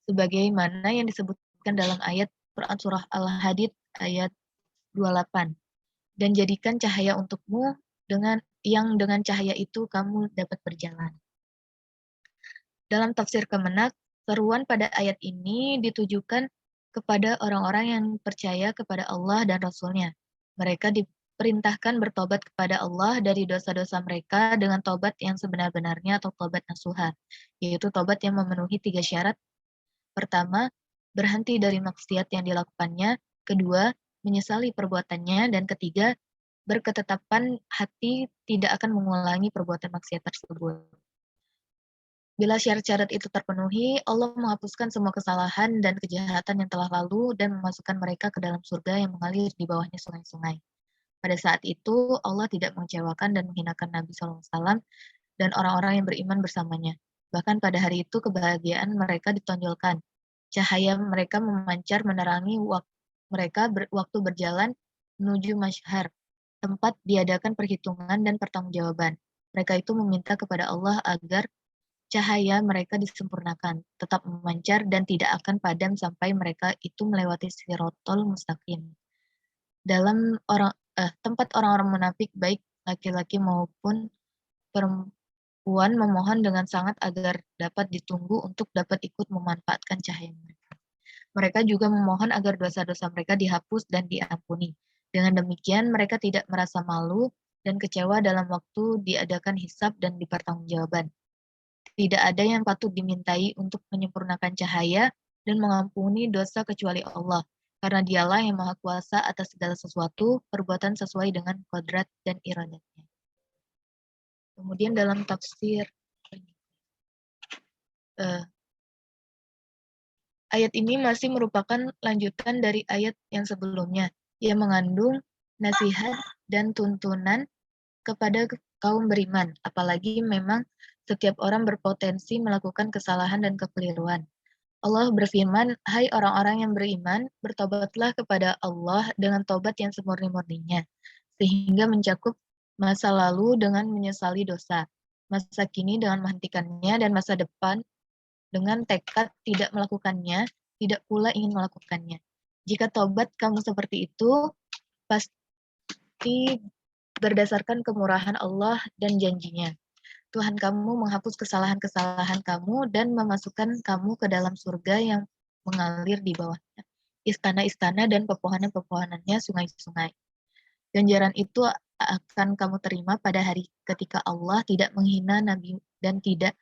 Sebagaimana yang disebutkan dalam ayat Quran Surah Al-Hadid ayat 28. Dan jadikan cahaya untukmu dengan cahaya itu kamu dapat berjalan. Dalam tafsir Kemenak, seruan pada ayat ini ditujukan kepada orang-orang yang percaya kepada Allah dan Rasul-Nya. Mereka diperintahkan bertobat kepada Allah dari dosa-dosa mereka dengan tobat yang sebenar-benarnya atau tobat nasuha, yaitu tobat yang memenuhi 3 syarat. Pertama, berhenti dari maksiat yang dilakukannya. Kedua, menyesali perbuatannya. Dan ketiga, berketetapan hati tidak akan mengulangi perbuatan maksiat tersebut. Bila syarat-syarat itu terpenuhi, Allah menghapuskan semua kesalahan dan kejahatan yang telah lalu dan memasukkan mereka ke dalam surga yang mengalir di bawahnya sungai-sungai. Pada saat itu, Allah tidak mengecewakan dan menghinakan Nabi SAW dan orang-orang yang beriman bersamanya. Bahkan pada hari itu kebahagiaan mereka ditonjolkan. Cahaya mereka memancar menerangi mereka waktu berjalan menuju Masyhar, tempat diadakan perhitungan dan pertanggungjawaban. Mereka itu meminta kepada Allah agar cahaya mereka disempurnakan, tetap memancar dan tidak akan padam sampai mereka itu melewati Shirathul Mustaqim. Dalam tempat orang-orang munafik baik laki-laki maupun perempuan memohon dengan sangat agar dapat ditunggu untuk dapat ikut memanfaatkan cahaya mereka. Mereka juga memohon agar dosa-dosa mereka dihapus dan diampuni. Dengan demikian mereka tidak merasa malu dan kecewa dalam waktu diadakan hisab dan dipertanggungjawaban. Tidak ada yang patut dimintai untuk menyempurnakan cahaya dan mengampuni dosa kecuali Allah. karena dialah yang maha kuasa atas segala sesuatu, perbuatan sesuai dengan kodrat dan iradatnya. Kemudian dalam tafsir, ayat ini masih merupakan lanjutan dari ayat yang sebelumnya, yang mengandung nasihat dan tuntunan kepada kaum beriman, apalagi memang setiap orang berpotensi melakukan kesalahan dan kekeliruan. Allah berfirman, "Hai orang-orang yang beriman, bertobatlah kepada Allah dengan tobat yang semurni-murninya, sehingga mencakup masa lalu dengan menyesali dosa, masa kini dengan menghentikannya, dan masa depan dengan tekad tidak melakukannya, tidak pula ingin melakukannya. Jika tobat kamu seperti itu, pasti berdasarkan kemurahan Allah dan janjinya. Tuhan kamu menghapus kesalahan-kesalahan kamu dan memasukkan kamu ke dalam surga yang mengalir di bawahnya. Istana-istana dan pepohonan-pepohonannya sungai-sungai. Ganjaran itu akan kamu terima pada hari ketika Allah tidak menghina Nabi dan tidak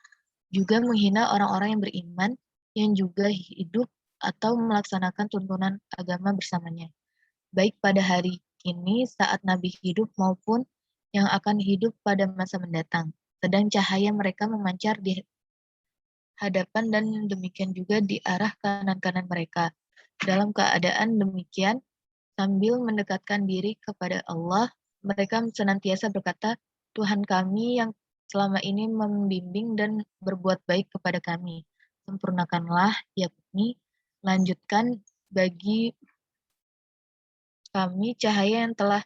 juga menghina orang-orang yang beriman yang juga hidup atau melaksanakan tuntunan agama bersamanya. Baik pada hari ini saat Nabi hidup maupun yang akan hidup pada masa mendatang. Sedang cahaya mereka memancar di hadapan dan demikian juga di arah kanan-kanan mereka. Dalam keadaan demikian, sambil mendekatkan diri kepada Allah, mereka senantiasa berkata, Tuhan kami yang selama ini membimbing dan berbuat baik kepada kami. Sempurnakanlah, yakni lanjutkan bagi kami cahaya yang telah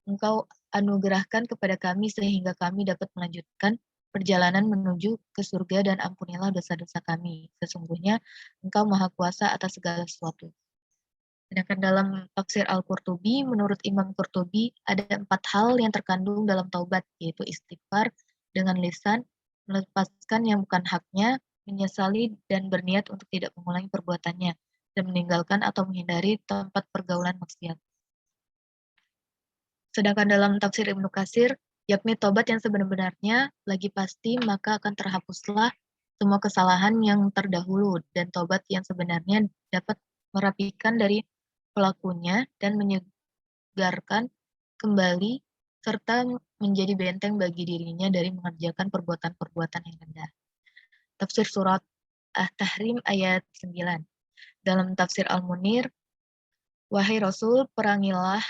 Engkau anugerahkan kepada kami sehingga kami dapat melanjutkan perjalanan menuju ke surga dan ampunilah dosa-dosa kami. Sesungguhnya Engkau Maha Kuasa atas segala sesuatu. Sedangkan dalam tafsir Al-Qurtubi, menurut Imam Qurtubi, ada 4 hal yang terkandung dalam taubat, yaitu istighfar dengan lisan, melepaskan yang bukan haknya, menyesali dan berniat untuk tidak mengulangi perbuatannya, dan meninggalkan atau menghindari tempat pergaulan maksiat. Sedangkan dalam tafsir Ibnu Katsir, yakni tobat yang sebenarnya lagi pasti maka akan terhapuslah semua kesalahan yang terdahulu dan tobat yang sebenarnya dapat merapikan dari pelakunya dan menyegarkan kembali serta menjadi benteng bagi dirinya dari mengerjakan perbuatan-perbuatan yang rendah. Tafsir surat At-Tahrim ayat 9. Dalam tafsir Al-Munir, wahai Rasul, perangilah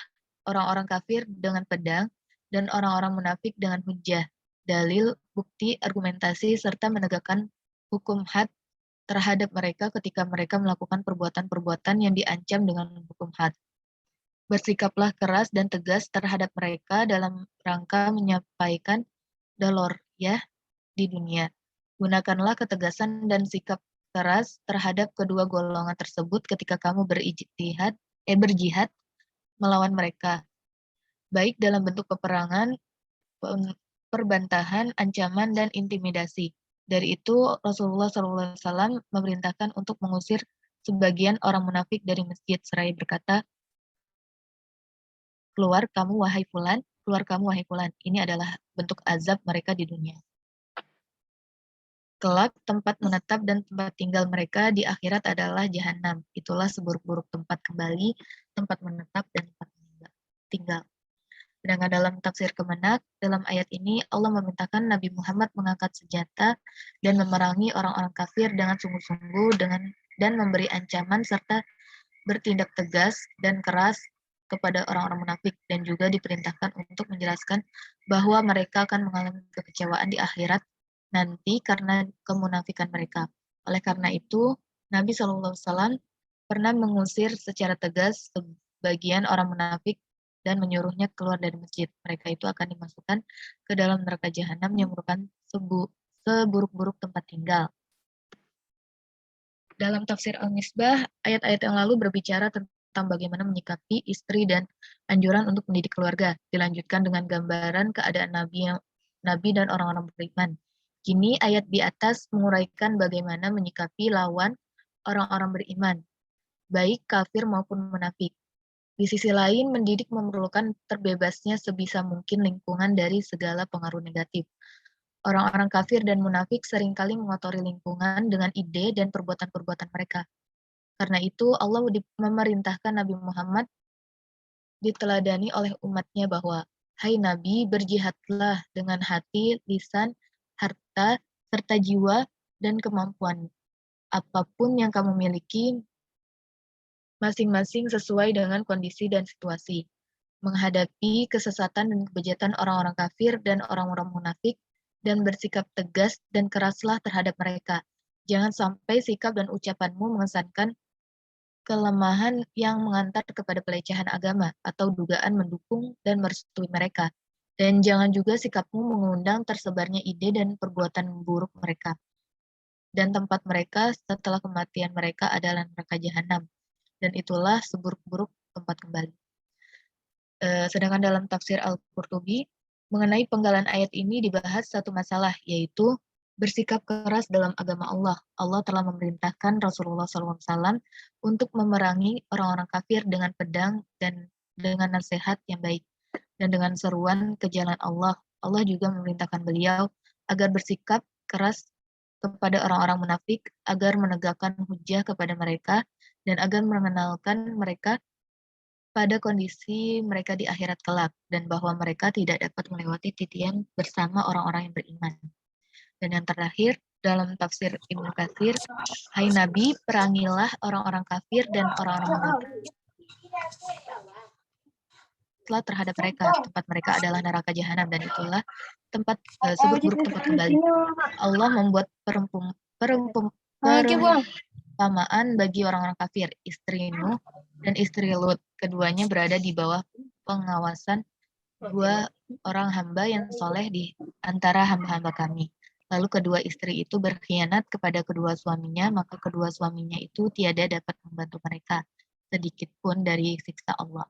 orang-orang kafir dengan pedang, dan orang-orang munafik dengan hujah, dalil, bukti, argumentasi, serta menegakkan hukum had terhadap mereka ketika mereka melakukan perbuatan-perbuatan yang diancam dengan hukum had. Bersikaplah keras dan tegas terhadap mereka dalam rangka menyampaikan daloriyah di dunia. Gunakanlah ketegasan dan sikap keras terhadap kedua golongan tersebut ketika kamu berjihad melawan mereka, baik dalam bentuk peperangan, perbantahan, ancaman, dan intimidasi. Dari itu, Rasulullah SAW memerintahkan untuk mengusir sebagian orang munafik dari masjid, seraya berkata, keluar kamu wahai fulan, keluar kamu wahai fulan. Ini adalah bentuk azab mereka di dunia. Kelak tempat menetap dan tempat tinggal mereka di akhirat adalah jahanam. Itulah seburuk-buruk tempat kembali, tempat menetap, dan tempat tinggal. Sedangkan dalam tafsir Kemenak, dalam ayat ini Allah memerintahkan Nabi Muhammad mengangkat senjata dan memerangi orang-orang kafir dengan sungguh-sungguh dan memberi ancaman serta bertindak tegas dan keras kepada orang-orang munafik, dan juga diperintahkan untuk menjelaskan bahwa mereka akan mengalami kekecewaan di akhirat nanti karena kemunafikan mereka. Oleh karena itu, Nabi SAW pernah mengusir secara tegas sebagian orang munafik dan menyuruhnya keluar dari masjid. Mereka itu akan dimasukkan ke dalam neraka jahanam yang merupakan seburuk-buruk tempat tinggal. Dalam tafsir Al-Misbah, ayat-ayat yang lalu berbicara tentang bagaimana menyikapi istri dan anjuran untuk mendidik keluarga. Dilanjutkan dengan gambaran keadaan Nabi dan orang-orang beriman. Kini ayat di atas menguraikan bagaimana menyikapi lawan orang-orang beriman, baik kafir maupun munafik. Di sisi lain, mendidik memerlukan terbebasnya sebisa mungkin lingkungan dari segala pengaruh negatif. Orang-orang kafir dan munafik seringkali mengotori lingkungan dengan ide dan perbuatan-perbuatan mereka. Karena itu Allah memerintahkan Nabi Muhammad diteladani oleh umatnya bahwa, "Hai Nabi, berjihadlah dengan hati, lisan, harta, serta jiwa dan kemampuan. Apapun yang kamu miliki, masing-masing sesuai dengan kondisi dan situasi. Menghadapi kesesatan dan kebejatan orang-orang kafir dan orang-orang munafik, dan bersikap tegas dan keraslah terhadap mereka. Jangan sampai sikap dan ucapanmu mengesankan kelemahan yang mengantar kepada pelecehan agama atau dugaan mendukung dan merestui mereka. Dan jangan juga sikapmu mengundang tersebarnya ide dan perbuatan buruk mereka. Dan tempat mereka setelah kematian mereka adalah neraka jahanam. Dan itulah seburuk-buruk tempat kembali." Sedangkan dalam tafsir Al-Qurtubi, mengenai penggalan ayat ini dibahas satu masalah, yaitu bersikap keras dalam agama Allah. Allah telah memerintahkan Rasulullah SAW untuk memerangi orang-orang kafir dengan pedang dan dengan nasihat yang baik, dan dengan seruan ke jalan Allah. Allah juga memerintahkan beliau agar bersikap keras kepada orang-orang munafik, agar menegakkan hujah kepada mereka, dan agar mengenalkan mereka pada kondisi mereka di akhirat kelak, dan bahwa mereka tidak dapat melewati titian bersama orang-orang yang beriman. Dan yang terakhir, dalam tafsir Ibnu Katsir, "Hai Nabi, perangilah orang-orang kafir dan orang-orang munafik telah terhadap mereka. Tempat mereka adalah neraka jahanam, dan itulah tempat seburuk-buruk tempat kembali." Allah membuat perumpamaan bagi orang-orang kafir, istri Nuh dan istri Lut. Keduanya berada di bawah pengawasan dua orang hamba yang soleh di antara hamba-hamba kami. Lalu kedua istri itu berkhianat kepada kedua suaminya, maka kedua suaminya itu tiada dapat membantu mereka sedikit pun dari siksa Allah.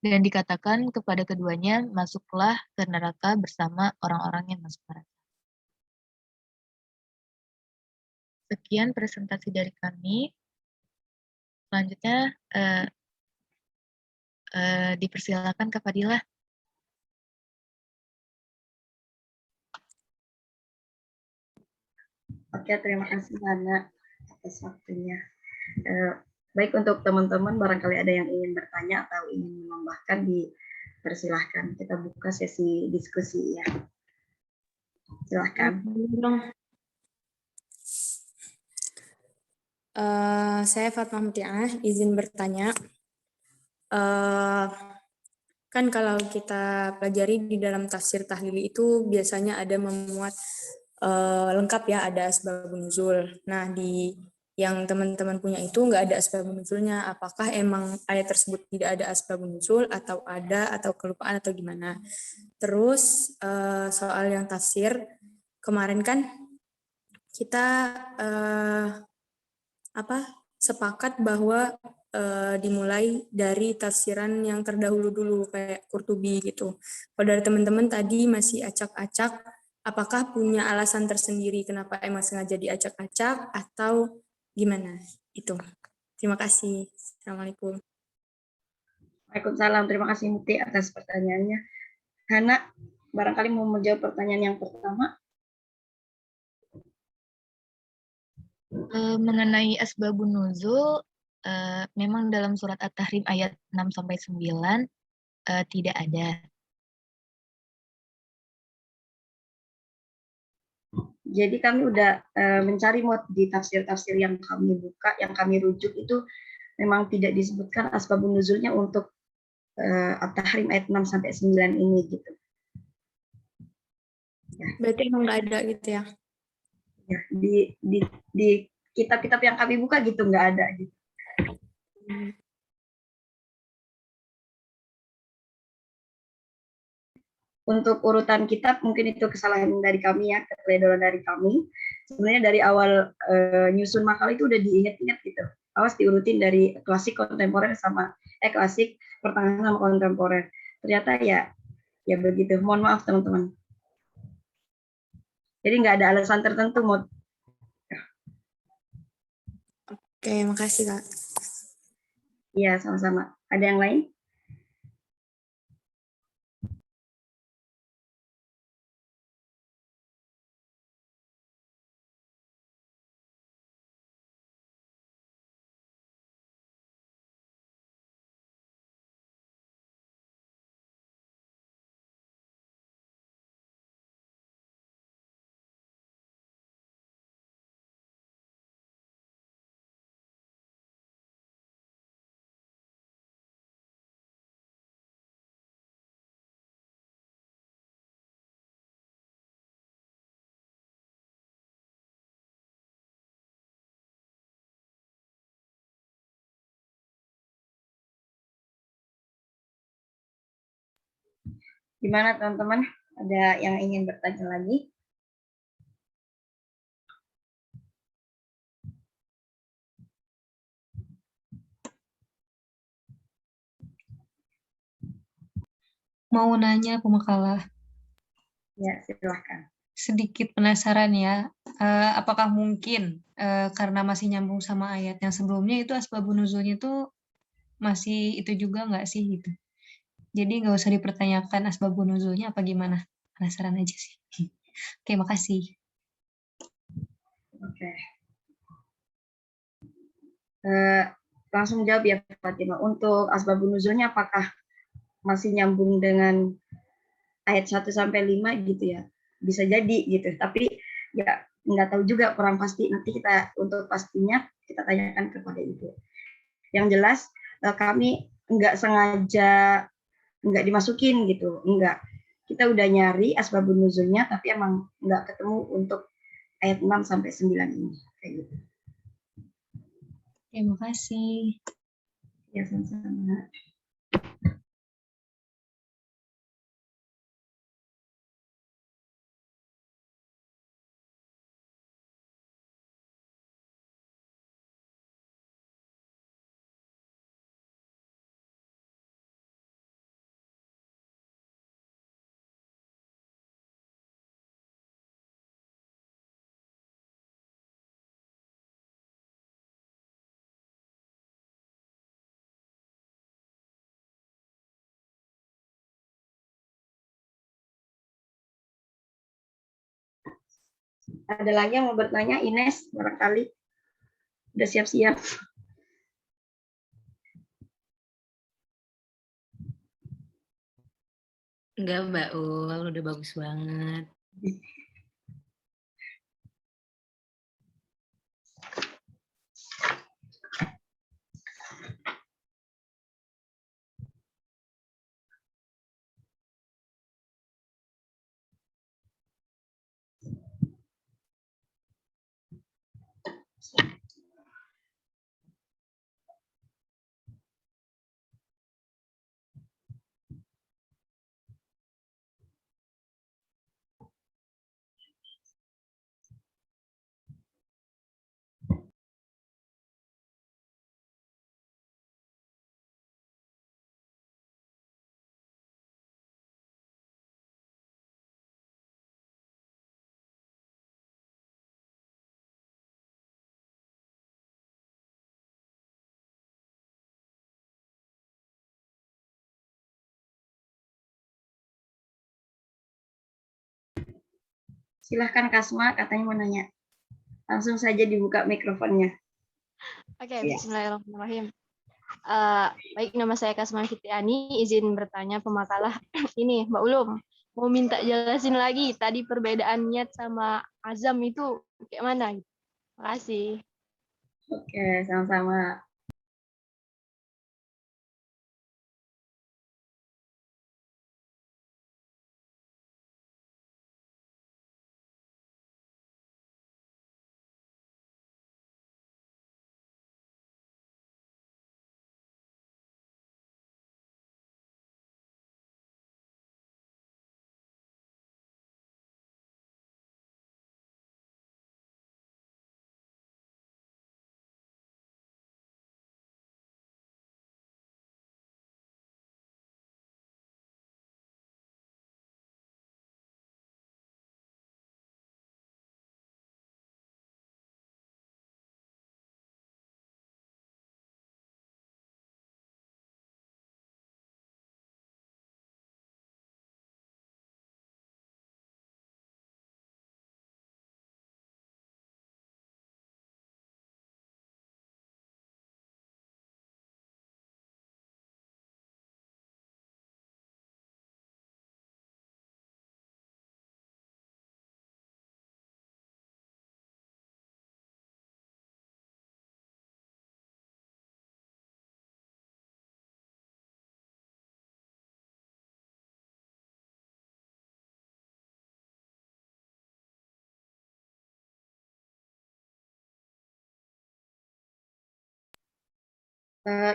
Dan dikatakan kepada keduanya, masuklah ke neraka bersama orang-orang yang masuk neraka. Sekian presentasi dari kami. Selanjutnya dipersilakan ke Fadilah.
Oke, terima kasih Hana atas waktunya. Baik, untuk teman-teman barangkali ada yang ingin bertanya atau ingin menambahkan, dipersilahkan. Kita buka sesi diskusi ya. Silahkan.
Saya Fatmah Mutiah, izin bertanya. Kan kalau kita pelajari di dalam tafsir tahlili itu biasanya ada memuat lengkap ya, ada asbabun nuzul. Nah, di yang teman-teman punya itu nggak ada asbabun nuzulnya. Apakah emang ayat tersebut tidak ada asbabun nuzul atau ada, atau kelupaan atau gimana? Terus soal yang tafsir, kemarin kan kita sepakat bahwa dimulai dari tafsiran yang terdahulu dulu kayak Qurtubi gitu. Kalau dari teman-teman tadi masih acak-acak, apakah punya alasan tersendiri kenapa emang sengaja diacak-acak atau gimana? Itu. Terima kasih. Assalamualaikum.
Waalaikumsalam. Terima kasih Muti atas pertanyaannya. Hana, barangkali mau menjawab pertanyaan yang pertama.
Mengenai asbabun nuzul, memang dalam surat At-Tahrim ayat 6-9 tidak ada.
Jadi kami udah mencari di tafsir-tafsir yang kami buka, yang kami rujuk itu memang tidak disebutkan asbabun nuzulnya untuk At-Tahrim ayat 6-9 ini gitu. Ya.
Berarti emang nggak ada gitu ya?
Ya, di kitab-kitab yang kami buka gitu nggak ada gitu. Untuk urutan kitab mungkin itu kesalahan dari kami ya, keteledoran dari kami. Sebenarnya dari awal nyusun makalah itu udah diingat-ingat gitu. Awas diurutin dari klasik kontemporer sama klasik pertengahan sama kontemporer. Ternyata ya begitu. Mohon maaf teman-teman. Jadi nggak ada alasan tertentu mau.
Oke, makasih Kak.
Iya, sama-sama. Ada yang lain? Gimana teman-teman? Ada yang ingin bertanya lagi?
Mau nanya Pemakalah,
Ya, silahkan.
sedikit penasaran ya. Apakah mungkin karena masih nyambung sama ayat yang sebelumnya itu asbabun nuzulnya tuh masih itu juga nggak sih gitu? Jadi nggak usah dipertanyakan asbabun nuzulnya apa gimana? Penasaran aja sih. Oke, makasih.
Oke. Langsung jawab ya Fatima. Untuk asbabun nuzulnya apakah masih nyambung dengan ayat 1 sampai 5 gitu ya? Bisa jadi gitu. Tapi ya nggak tahu juga kurang pasti. Nanti kita untuk pastinya kita tanyakan kepada Ibu. Yang jelas kami nggak sengaja nggak dimasukin gitu, enggak. Kita udah nyari asbabun nuzulnya tapi emang nggak ketemu untuk ayat 6 sampai 9 ini. Kayak gitu.
Terima kasih.
Ya, sama-sama. Ada lagi yang mau bertanya? Ines, barangkali udah siap-siap.
Enggak, Mbak Ul, udah bagus banget.
Silahkan Kasma, katanya mau nanya. Langsung saja dibuka mikrofonnya.
Oke,
Ya.
Bismillahirrahmanirrahim. Baik, nama saya Kasma Fitiani, izin bertanya Pemakalah. Ini, Mbak Ulum, mau minta jelasin lagi tadi perbedaan niat sama azam itu kayak mana? Makasih.
Oke, sama-sama.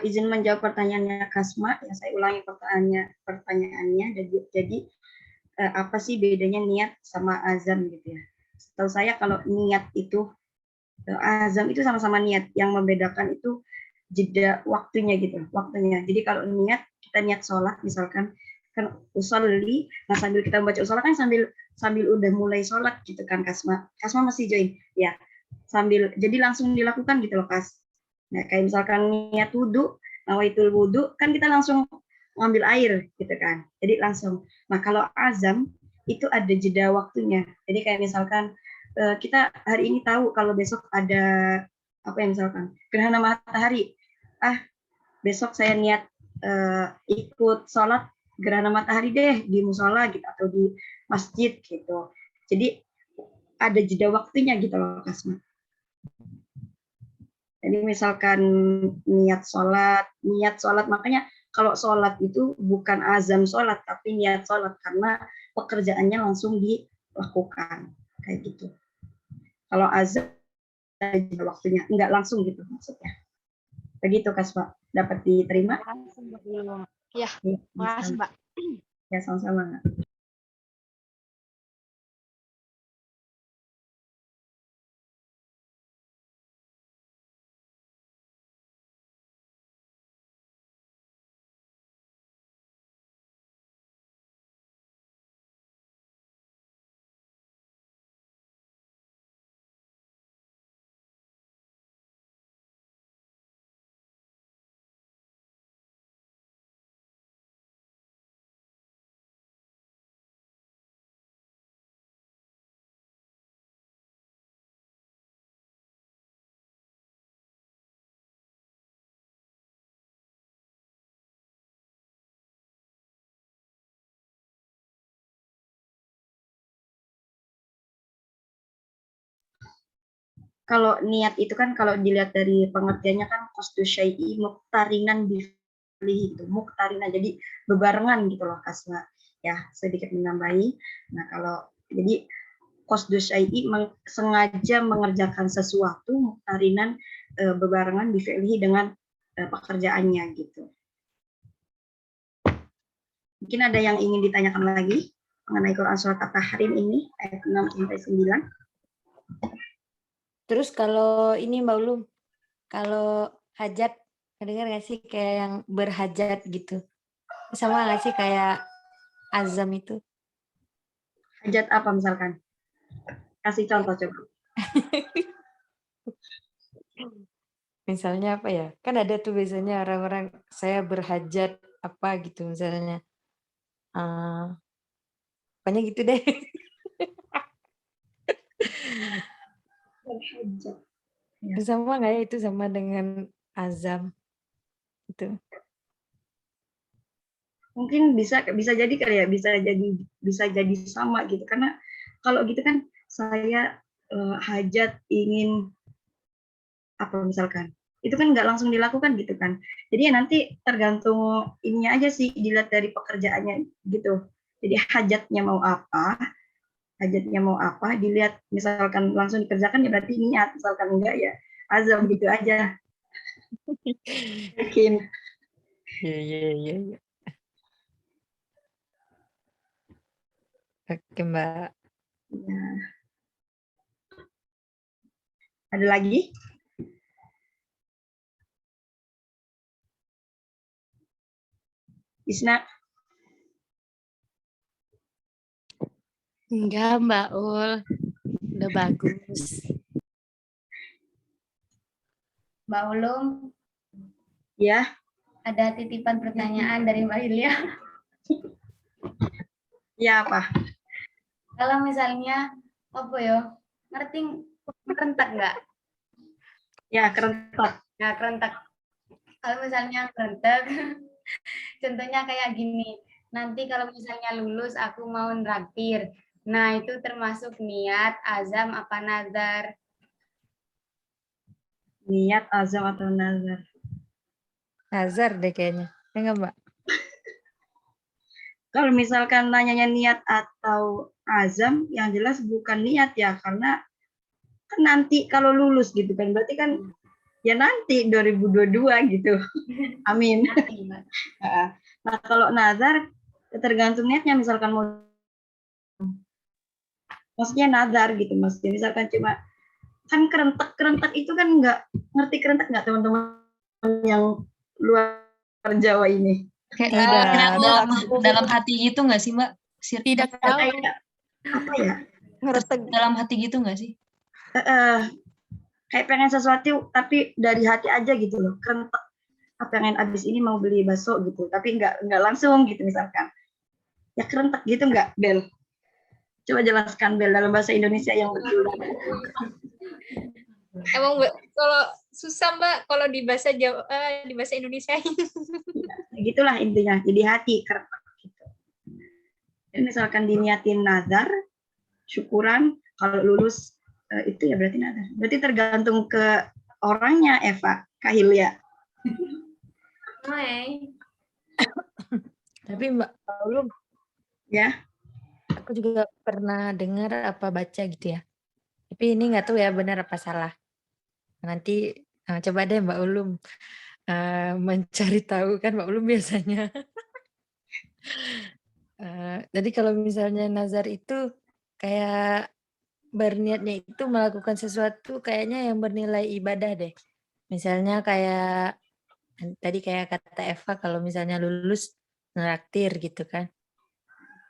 Izin menjawab pertanyaannya Kasma, ya saya ulangi pertanyaannya. Jadi apa sih bedanya niat sama azam gitu ya. Setahu saya kalau niat itu, azam itu sama-sama niat. Yang membedakan itu jeda waktunya gitu, waktunya. Jadi kalau niat, kita niat sholat misalkan, kan usolli, nah sambil kita membaca usollah kan sambil udah mulai sholat gitu kan, Kasma masih join ya, sambil jadi langsung dilakukan gitu loh, Kas. Nah kayak misalkan niat wudhu, nawaitul wudhu, kan kita langsung ngambil air gitu kan, jadi langsung. Nah kalau azam itu ada jeda waktunya, jadi kayak misalkan kita hari ini tahu kalau besok ada apa ya, misalkan gerhana matahari, besok saya niat ikut sholat gerhana matahari deh di musola gitu atau di masjid gitu. Jadi ada jeda waktunya gitu loh, Kasma. Jadi misalkan niat sholat, makanya kalau sholat itu bukan azam sholat tapi niat sholat karena pekerjaannya langsung dilakukan kayak gitu. Kalau azam ada jeda waktunya, enggak langsung gitu maksudnya. Begitu, Kasma. Dapat diterima?
Ya, makasih, Mbak.
Ya, sama-sama. Kalau niat itu kan kalau dilihat dari pengertiannya kan qasdu syai'i muqtarinan bif'lihi itu, muqtarinan jadi bebarengan gitu loh, Kasma. Ya, sedikit menambahi. Nah, kalau jadi qasdu syai'i sengaja mengerjakan sesuatu muqtarinan bebarengan bif'lihi dengan pekerjaannya gitu. Mungkin ada yang ingin ditanyakan lagi mengenai Quran surat At-Tahrim ini ayat 6 sampai 9.
Terus kalau ini Mbak Ulum, kalau hajat, dengar nggak sih kayak yang berhajat gitu? Sama nggak sih kayak azam itu?
Hajat apa misalkan? Kasih contoh coba.
Misalnya apa ya? Kan ada tuh biasanya orang-orang saya berhajat apa gitu misalnya. Pokoknya gitu deh.
Hajat. Ya.
Sama nggak ya itu sama dengan azam itu?
Mungkin bisa jadi kali ya, bisa jadi sama gitu, karena kalau gitu kan saya hajat ingin apa misalkan, itu kan nggak langsung dilakukan gitu kan, jadi ya nanti tergantung ininya aja sih, dilihat dari pekerjaannya gitu. Jadi hajatnya mau apa dilihat, misalkan langsung dikerjakan ya berarti niat, misalkan enggak ya azam gitu aja. Mungkin
Iya. Oke, Mbak.
ya. Ada lagi? Isna?
Enggak, Mbak Ul. Udah bagus.
Mbak Ulum,
Ya.
ada titipan pertanyaan dari Mbak Yulia.
Ya apa?
Kalau misalnya apa ya, ngerti kerentak nggak?
Ya, kerentak.
Nah, kerentak. Kalau misalnya kerentak, contohnya kayak gini. Nanti kalau misalnya lulus aku mau nraktir. Nah, itu termasuk niat, azam, apa nazar?
Niat, azam, atau nazar?
Nazar deh kayaknya. Enggak, Mbak?
Kalau misalkan nanyanya niat atau azam, yang jelas bukan niat ya, karena kan nanti kalau lulus gitu kan, berarti kan ya nanti 2022 gitu. Amin. Nah, kalau nazar tergantung niatnya, misalkan mau maksudnya nazar gitu mas. Jadi misalkan cuma kan kerentek itu kan nggak ngerti kerentek nggak teman-teman yang luar Jawa ini?
Kayak
Tidak.
dalam hati gitu nggak sih Mbak?
Tidak tahu.
Kayak apa ya?
Dalam hati gitu nggak sih?
Kayak pengen sesuatu tapi dari hati aja gitu loh. Kerentek. Pengen abis ini mau beli bakso gitu, tapi nggak langsung gitu misalkan. Ya kerentek gitu nggak, Bel? Coba jelaskan Bel dalam bahasa Indonesia yang betul.
Emang kalau susah Mbak kalau di bahasa Jawa, di bahasa Indonesia.
Ya, gitulah intinya, jadi hati kerentek gitu. Dan misalkan diniatin nazar, syukuran, kalau lulus itu ya berarti nazar. Berarti tergantung ke orangnya, Eva, Kak Hilya.
Tapi Mbak belum.
Ya.
Aku juga pernah dengar apa baca gitu ya. Tapi ini nggak tahu ya benar apa salah. Nanti coba deh Mbak Ulum mencari tahu kan Mbak Ulum biasanya. Jadi kalau misalnya nazar itu kayak berniatnya itu melakukan sesuatu kayaknya yang bernilai ibadah deh. Misalnya kayak tadi kayak kata Eva kalau misalnya lulus neraktir gitu kan.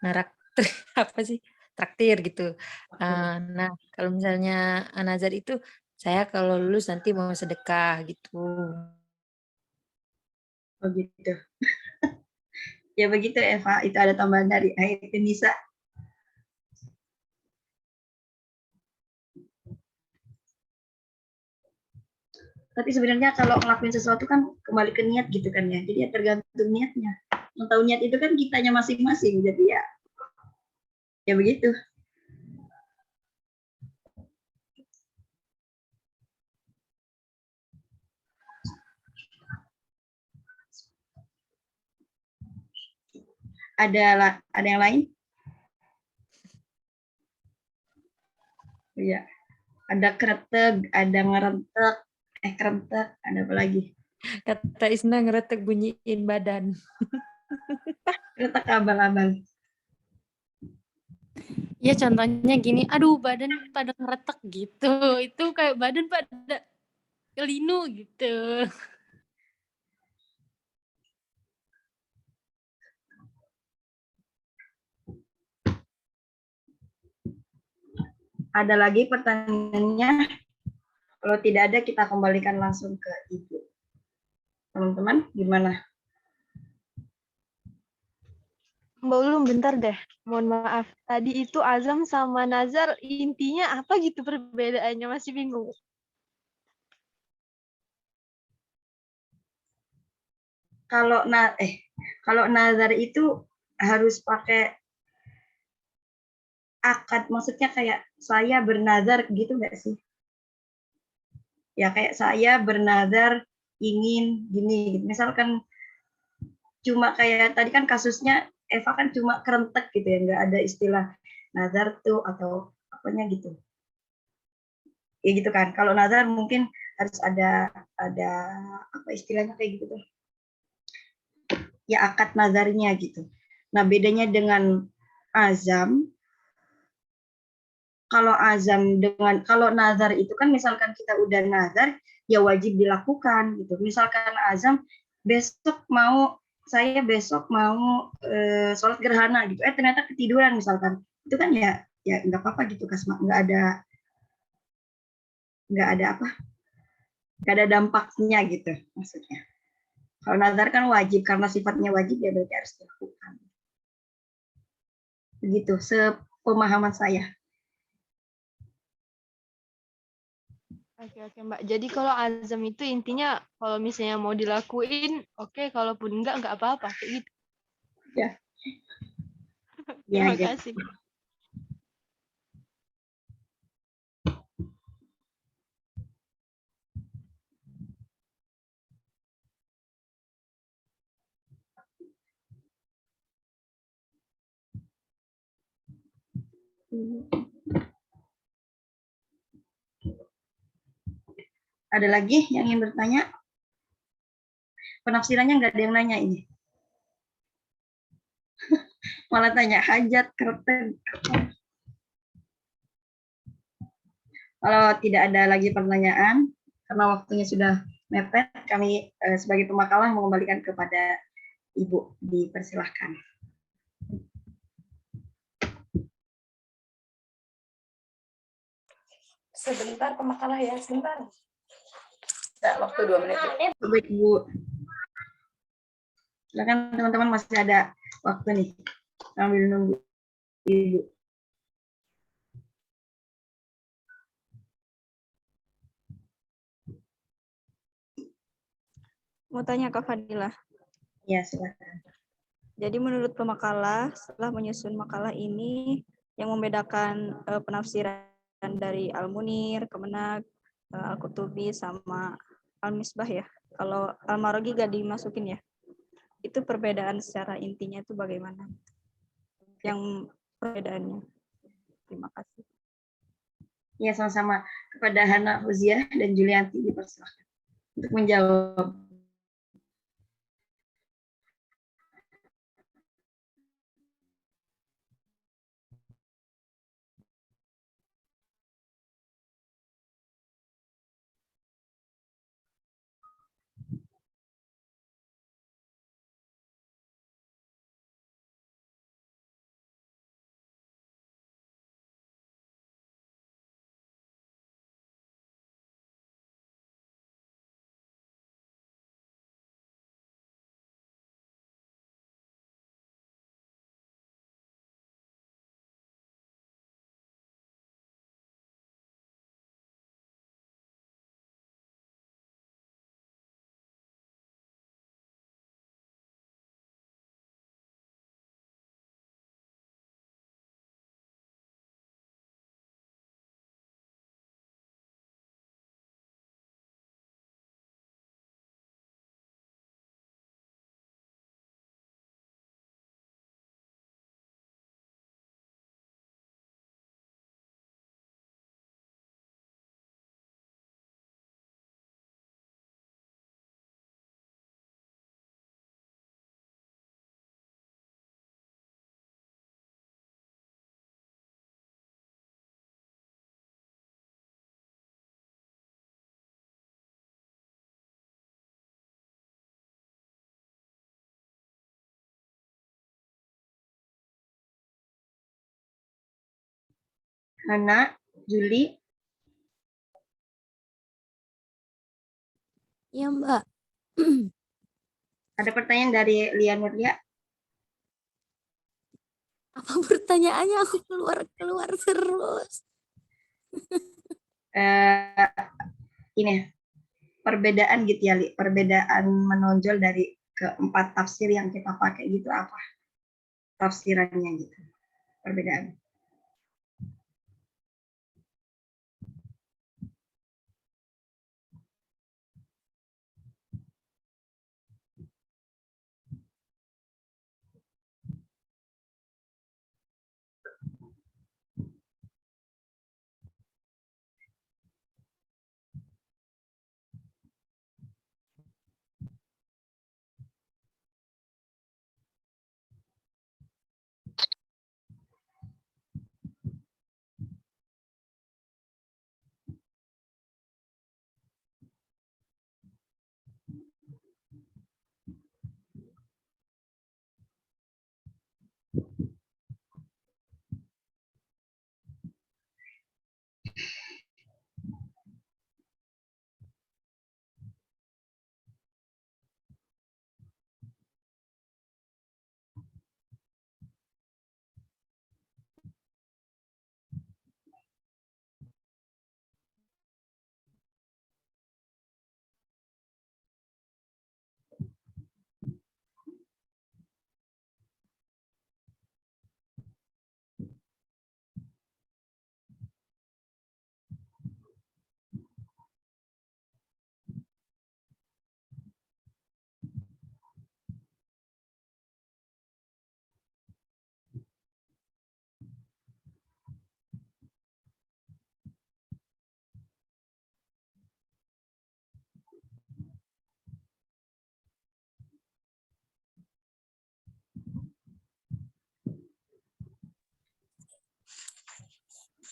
Neraktir apa sih? Traktir gitu. Nah, kalau misalnya nazar itu saya kalau lulus nanti mau sedekah gitu.
Oh gitu. Ya begitu Eva, itu ada tambahan dari ayat Nisa. Tapi sebenarnya kalau ngelakuin sesuatu kan kembali ke niat gitu kan ya. Jadi ya tergantung niatnya. Yang tahu niat itu kan kitanya masing-masing. Jadi ya begitu. Ada yang lain? Iya. Ada kretek, ada ngerentek, kerentek, ada apa lagi?
Kata Isna ngeretek bunyiin badan.
Kretek abal-abal.
Ya contohnya gini, aduh badan pada ngeretek gitu. Itu kayak badan pada kelinu gitu.
Ada lagi pertanyaannya? Kalau tidak ada, kita kembalikan langsung ke Ibu. Teman-teman, gimana?
Mbak Ulum, bentar deh. Mohon maaf. Tadi itu azam sama nazar intinya apa gitu perbedaannya? Masih bingung.
Kalau nazar itu harus pakai akad, maksudnya kayak saya bernazar gitu nggak sih? Ya kayak saya bernazar ingin gini. Misalkan cuma kayak tadi kan kasusnya Eva kan cuma kerentek gitu ya, nggak ada istilah nazar tuh atau apanya gitu. Ya gitu kan. Kalau nazar mungkin harus ada apa istilahnya kayak gitu tuh. Ya akad nazarnya gitu. Nah, bedanya dengan azam, kalau nazar itu kan misalkan kita udah nazar ya wajib dilakukan gitu. Misalkan azam saya besok mau sholat gerhana gitu. Ternyata ketiduran misalkan. Itu kan ya nggak apa-apa gitu Kasma, nggak ada dampaknya gitu maksudnya. Kalau nazar kan wajib, karena sifatnya wajib ya berarti harus dilakukan. Begitu sepemahaman saya.
Oke Mbak. Jadi kalau azam itu intinya kalau misalnya mau dilakuin, oke. Kalaupun enggak apa-apa. Kayak gitu.
Ya.
Terima kasih.
Ada lagi yang ingin bertanya? Penafsirannya nggak ada yang nanya ini. Malah tanya hajat, kereten. Kalau tidak ada lagi pertanyaan, karena waktunya sudah mepet, kami sebagai pemakalah mengembalikan kepada Ibu. Dipersilahkan.
Sebentar pemakalah ya, sebentar. Nah, waktu 2 menit.
Baik, Ibu. Silakan teman-teman, masih ada waktu nih sambil nunggu Ibu.
Mau tanya Kak Fadilah.
Ya, silakan.
Jadi menurut pemakalah, setelah menyusun makalah ini, yang membedakan penafsiran dari Al-Munir, Kemenag, Al-Qutubi, sama Al-Misbah ya. Kalau Al-Maraghi gak dimasukin ya. Itu perbedaan secara intinya itu bagaimana? Yang perbedaannya. Terima kasih.
Ya, sama-sama. Kepada Hana Uziah dan Julianti dipersilakan untuk menjawab. Hana, Juli.
Ya, Mbak.
Ada pertanyaan dari Lia Nurlia?
Apa pertanyaannya? Aku keluar terus.
Ini perbedaan gitu ya, Li. Perbedaan menonjol dari keempat tafsir yang kita pakai gitu apa? Tafsirannya gitu. Perbedaan.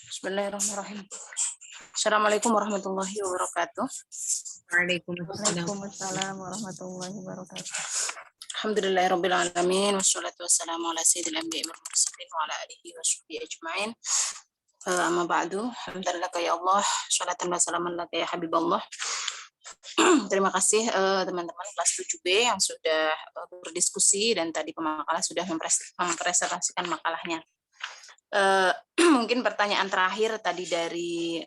Bismillahirrahmanirrahim. Assalamualaikum warahmatullahi wabarakatuh.
Waalaikumsalam warahmatullahi wabarakatuh.
Alhamdulillahirabbil alamin wassalatu wassalamu ala sayyidil anbiya'i wal mursalin wa ala alihi washabbihi ajmain. Amma ba'du. Alhamdulillah ya Allah, sholatan wa salaman laka ya Habiballah. Terima kasih teman-teman kelas 7B yang sudah berdiskusi dan tadi pemakalah sudah mempresentasikan makalahnya. Mungkin pertanyaan terakhir tadi dari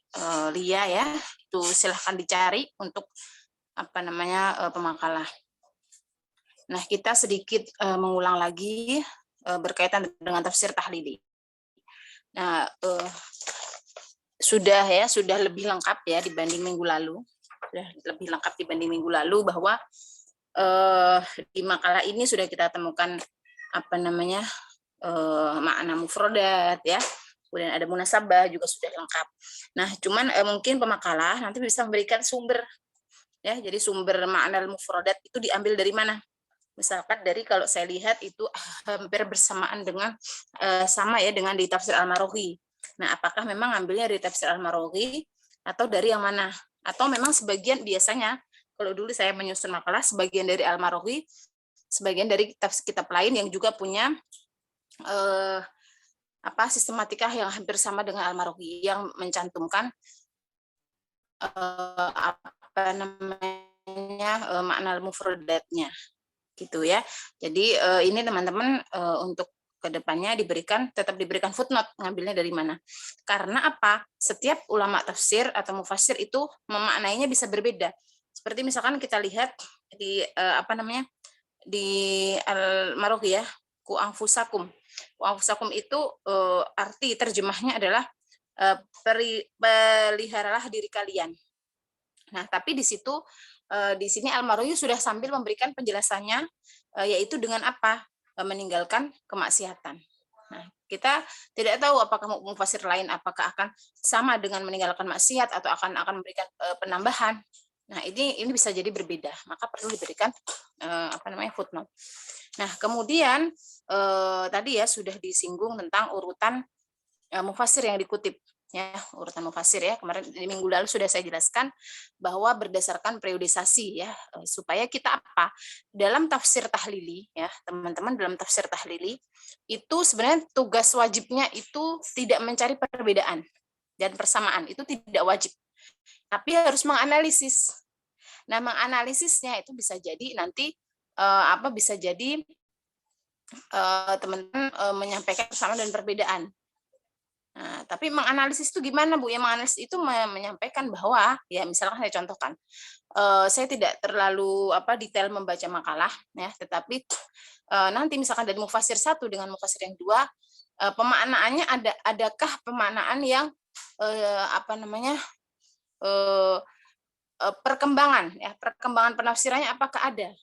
Lia ya, itu silahkan dicari untuk pemakalah. Nah, kita sedikit mengulang lagi berkaitan dengan tafsir tahlili. Nah, sudah lebih lengkap ya dibanding minggu lalu. Sudah lebih lengkap dibanding minggu lalu bahwa di makalah ini sudah kita temukan makna mufradat ya, kemudian ada munasabah juga sudah lengkap. Nah, cuman mungkin pemakalah nanti bisa memberikan sumber ya, jadi sumber makna mufradat itu diambil dari mana? Misalkan dari kalau saya lihat itu hampir bersamaan dengan sama ya dengan di tafsir Al-Marughi. Nah, apakah memang ambilnya dari tafsir Al-Marughi atau dari yang mana? Atau memang sebagian biasanya kalau dulu saya menyusun makalah sebagian dari Al-Marughi, sebagian dari kitab lain yang juga punya sistematika yang hampir sama dengan Al-Marughi yang mencantumkan makna mufradatnya gitu ya. Jadi ini teman-teman untuk kedepannya tetap diberikan footnote ngambilnya dari mana. Karena apa? Setiap ulama tafsir atau mufassir itu memaknainya bisa berbeda. Seperti misalkan kita lihat di di Al-Marughi ya, ku anfusakum. Ku anfusakum itu arti terjemahnya adalah peliharalah diri kalian. Nah, tapi di sini Al-Marughi sudah sambil memberikan penjelasannya, yaitu dengan apa? Meninggalkan kemaksiatan. Nah, kita tidak tahu apakah mufassir lain apakah akan sama dengan meninggalkan maksiat atau akan memberikan penambahan. Nah, ini bisa jadi berbeda, maka perlu diberikan footnote. Nah, kemudian tadi ya sudah disinggung tentang urutan mufassir yang dikutip ya, urutan mufassir ya. Kemarin di minggu lalu sudah saya jelaskan bahwa berdasarkan periodisasi ya, supaya kita dalam tafsir tahlili ya, teman-teman, dalam tafsir tahlili itu sebenarnya tugas wajibnya itu tidak mencari perbedaan dan persamaan, itu tidak wajib. Tapi harus menganalisis. Nah, menganalisisnya itu bisa jadi nanti bisa jadi teman-teman menyampaikan persamaan dan perbedaan. Nah, tapi menganalisis itu gimana, Bu? Ya, menganalisis itu menyampaikan bahwa, ya misalkan saya contohkan, saya tidak terlalu detail membaca makalah, ya, tetapi nanti misalkan dari mufassir 1 dengan mufassir yang 2, pemaknaannya adakah pemaknaan yang perkembangan, ya, perkembangan penafsirannya apakah ada?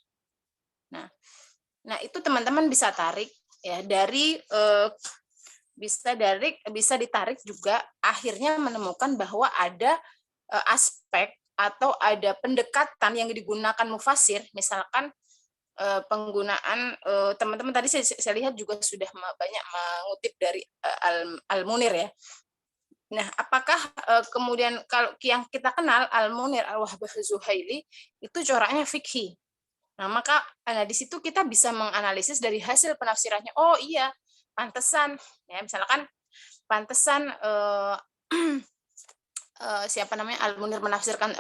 Nah itu teman-teman bisa tarik ya dari bisa ditarik juga akhirnya menemukan bahwa ada aspek atau ada pendekatan yang digunakan mufassir, misalkan penggunaan teman-teman tadi saya lihat juga sudah banyak mengutip dari Al-Munir ya. Nah, apakah kemudian kalau yang kita kenal Al-Munir Al-Wahbah Zuhaili itu coraknya fikhi. Nah, maka di situ kita bisa menganalisis dari hasil penafsirannya. Oh iya, pantesan ya, misalkan pantesan Al-Munir menafsirkan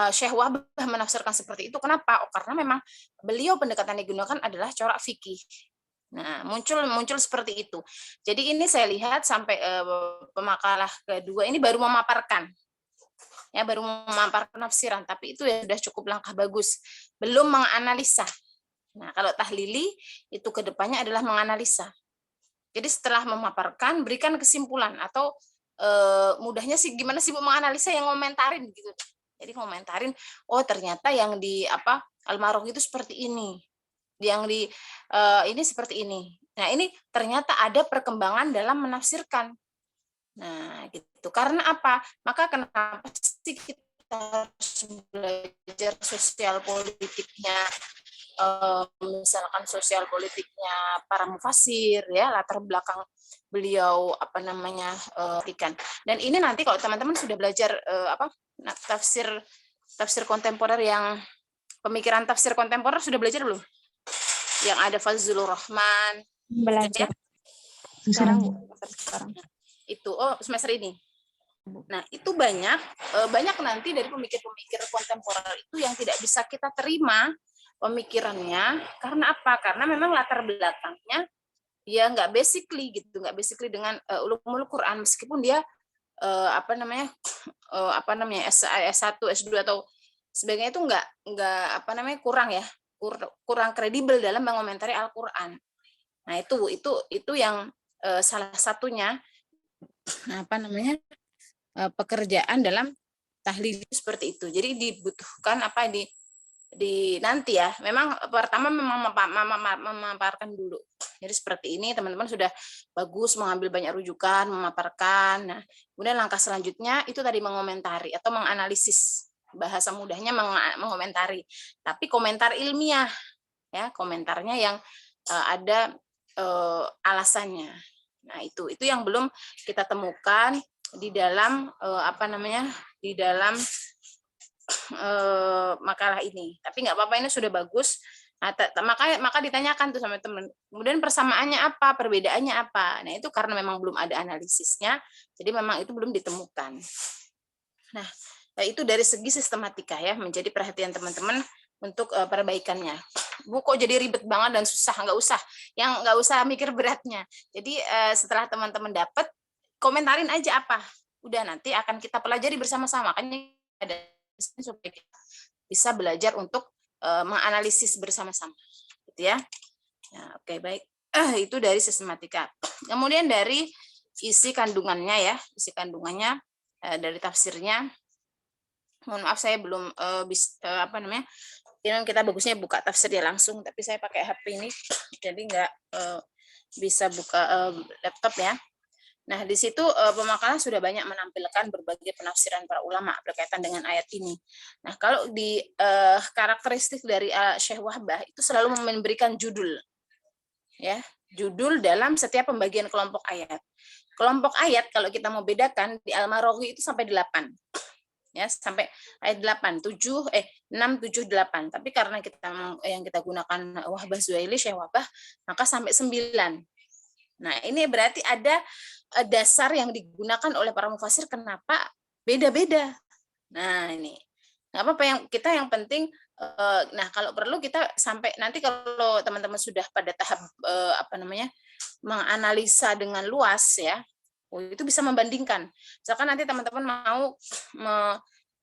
Syekh Wahbah menafsirkan seperti itu. Kenapa? Karena memang beliau pendekatan yang digunakan adalah corak fikih. Nah, muncul seperti itu. Jadi ini saya lihat sampai pemakalah kedua ini baru memaparkan. Ya, baru memaparkan penafsiran, tapi itu ya sudah cukup langkah bagus. Belum menganalisa. Nah, kalau tahlili itu kedepannya adalah menganalisa. Jadi setelah memaparkan, berikan kesimpulan atau mudahnya sih gimana sih menganalisa, yang ngomentarin gitu. Jadi ngomentarin, oh ternyata yang di Al-Marughi itu seperti ini. Yang di ini seperti ini. Nah, ini ternyata ada perkembangan dalam menafsirkan. Nah, gitu. Karena apa? Maka kenapa sih kita harus belajar sosial politiknya, misalkan sosial politiknya para mufassir ya, latar belakang beliau perhatikan. Dan ini nanti kalau teman-teman sudah belajar tafsir kontemporer yang pemikiran tafsir kontemporer sudah belajar belum? Yang ada Fazlur Rahman.
Belajar.
Sekarang itu semester ini. Nah, itu banyak nanti dari pemikir-pemikir kontemporer itu yang tidak bisa kita terima pemikirannya. Karena apa? Karena memang latar belakangnya dia nggak basically dengan ulumul Quran, meskipun dia S1, S2 atau sebagainya itu nggak kurang kredibel dalam mengomentari Al-Qur'an. Nah, itu yang salah satunya pekerjaan dalam tahlil seperti itu. Jadi dibutuhkan nanti ya. Memang pertama memang memaparkan dulu. Jadi seperti ini teman-teman sudah bagus mengambil banyak rujukan, memaparkan. Nah, kemudian langkah selanjutnya itu tadi mengomentari atau menganalisis. Bahasa mudahnya mengomentari. Tapi komentar ilmiah ya, komentarnya yang ada alasannya. Nah, itu yang belum kita temukan di dalam di dalam makalah ini. Tapi nggak apa-apa, ini sudah bagus. Nah, maka ditanyakan tuh sama teman. Kemudian persamaannya apa, perbedaannya apa? Nah, itu karena memang belum ada analisisnya, jadi memang itu belum ditemukan. Nah, itu dari segi sistematika ya, menjadi perhatian teman-teman untuk perbaikannya. Bu, kok jadi ribet banget dan susah? Nggak usah mikir beratnya. Jadi setelah teman-teman dapat, komentarin aja apa. Udah, nanti akan kita pelajari bersama-sama. Makanya ada supaya kita bisa belajar untuk menganalisis bersama-sama. Gitu ya. Ya, oke, baik. Itu dari sistematika. Kemudian dari isi kandungannya ya, dari tafsirnya. Mohon maaf saya belum kita bagusnya buka tafsirnya langsung, tapi saya pakai HP ini, jadi nggak bisa buka laptop ya. Nah, di situ pemakalah sudah banyak menampilkan berbagai penafsiran para ulama berkaitan dengan ayat ini. Nah, kalau di karakteristik dari Syekh Wahbah itu selalu memberikan judul, ya, judul dalam setiap pembagian kelompok ayat. Kelompok ayat kalau kita mau bedakan di Al-Maraghi itu sampai 8. Ya, sampai ayat 6, 7, 8. Tapi karena yang kita gunakan Wahbah Zuhaili, Syekh Wahbah, maka sampai 9. Nah, ini berarti ada dasar yang digunakan oleh para mufasir kenapa beda-beda. Nah, ini nggak apa-apa, yang penting nah, kalau perlu kita sampai nanti kalau teman-teman sudah pada tahap menganalisa dengan luas ya, itu bisa membandingkan. Misalkan nanti teman-teman mau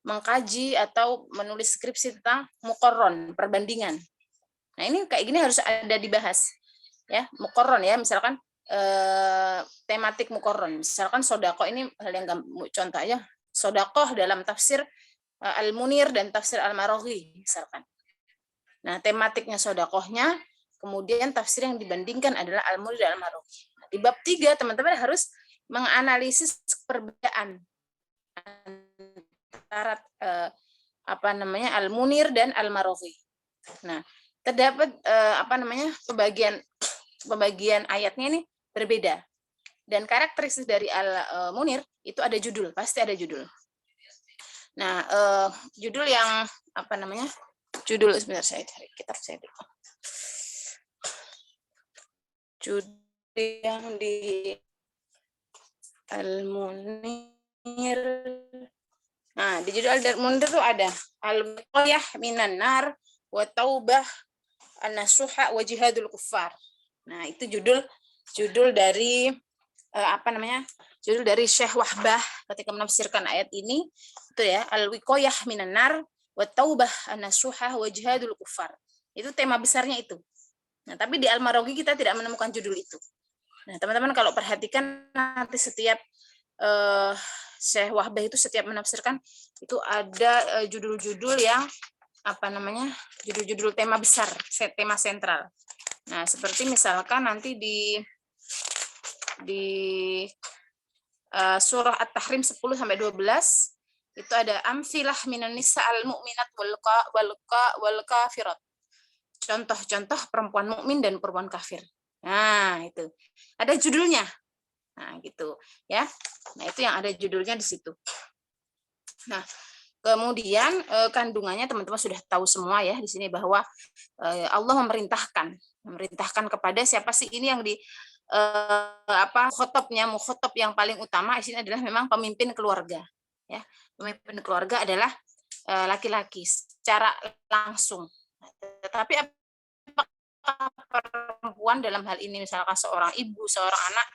mengkaji atau menulis skripsi tentang muqarron, perbandingan. Nah, ini kayak gini harus ada dibahas. Ya, muqarron ya, misalkan tematik muqarron. Misalkan sodaqoh, ini hal yang contoh aja. Sodaqoh dalam tafsir Al-Munir dan tafsir Al-Maraghi misalkan. Nah, tematiknya sodaqohnya, kemudian tafsir yang dibandingkan adalah Al-Munir dan Al-Maraghi. Nah, di bab 3 teman-teman harus menganalisis perbedaan antara Al-Munir dan Al-Maraghi. Nah, terdapat pembagian ayatnya ini berbeda. Dan karakteristik dari Al-Munir itu ada judul, pasti ada judul. Nah, judul yang judul sebentar saya cari kitab saya dulu. Judul yang di Al-Munir. Nah, di judul Al-Munir itu ada Al-Wiqayah minan nar wa taubah an-nasuha wa jihadul kuffar. Nah, itu judul dari judul dari Syekh Wahbah ketika menafsirkan ayat ini itu ya, Al-Wiqayah minan nar wa taubah an-nasuha wa jihadul kuffar. Itu tema besarnya itu. Nah, tapi di Al-Maraghi kita tidak menemukan judul itu. Nah, teman-teman kalau perhatikan nanti setiap Syekh Wahbah itu setiap menafsirkan itu ada judul-judul yang judul-judul tema besar, tema sentral. Nah, seperti misalkan nanti di surah At-Tahrim 10 sampai 12 itu ada amsilah minan nisa al-mu'minat wal kafirat. Contoh-contoh perempuan mukmin dan perempuan kafir. Nah, itu. Ada judulnya. Nah, gitu ya. Nah, itu yang ada judulnya di situ. Nah, kemudian kandungannya teman-teman sudah tahu semua ya di sini bahwa Allah memerintahkan kepada siapa sih ini yang di mukhotob yang paling utama di sini adalah memang pemimpin keluarga ya. Pemimpin keluarga adalah laki-laki secara langsung. Tetapi apakah perempuan dalam hal ini misalkan seorang ibu, seorang anak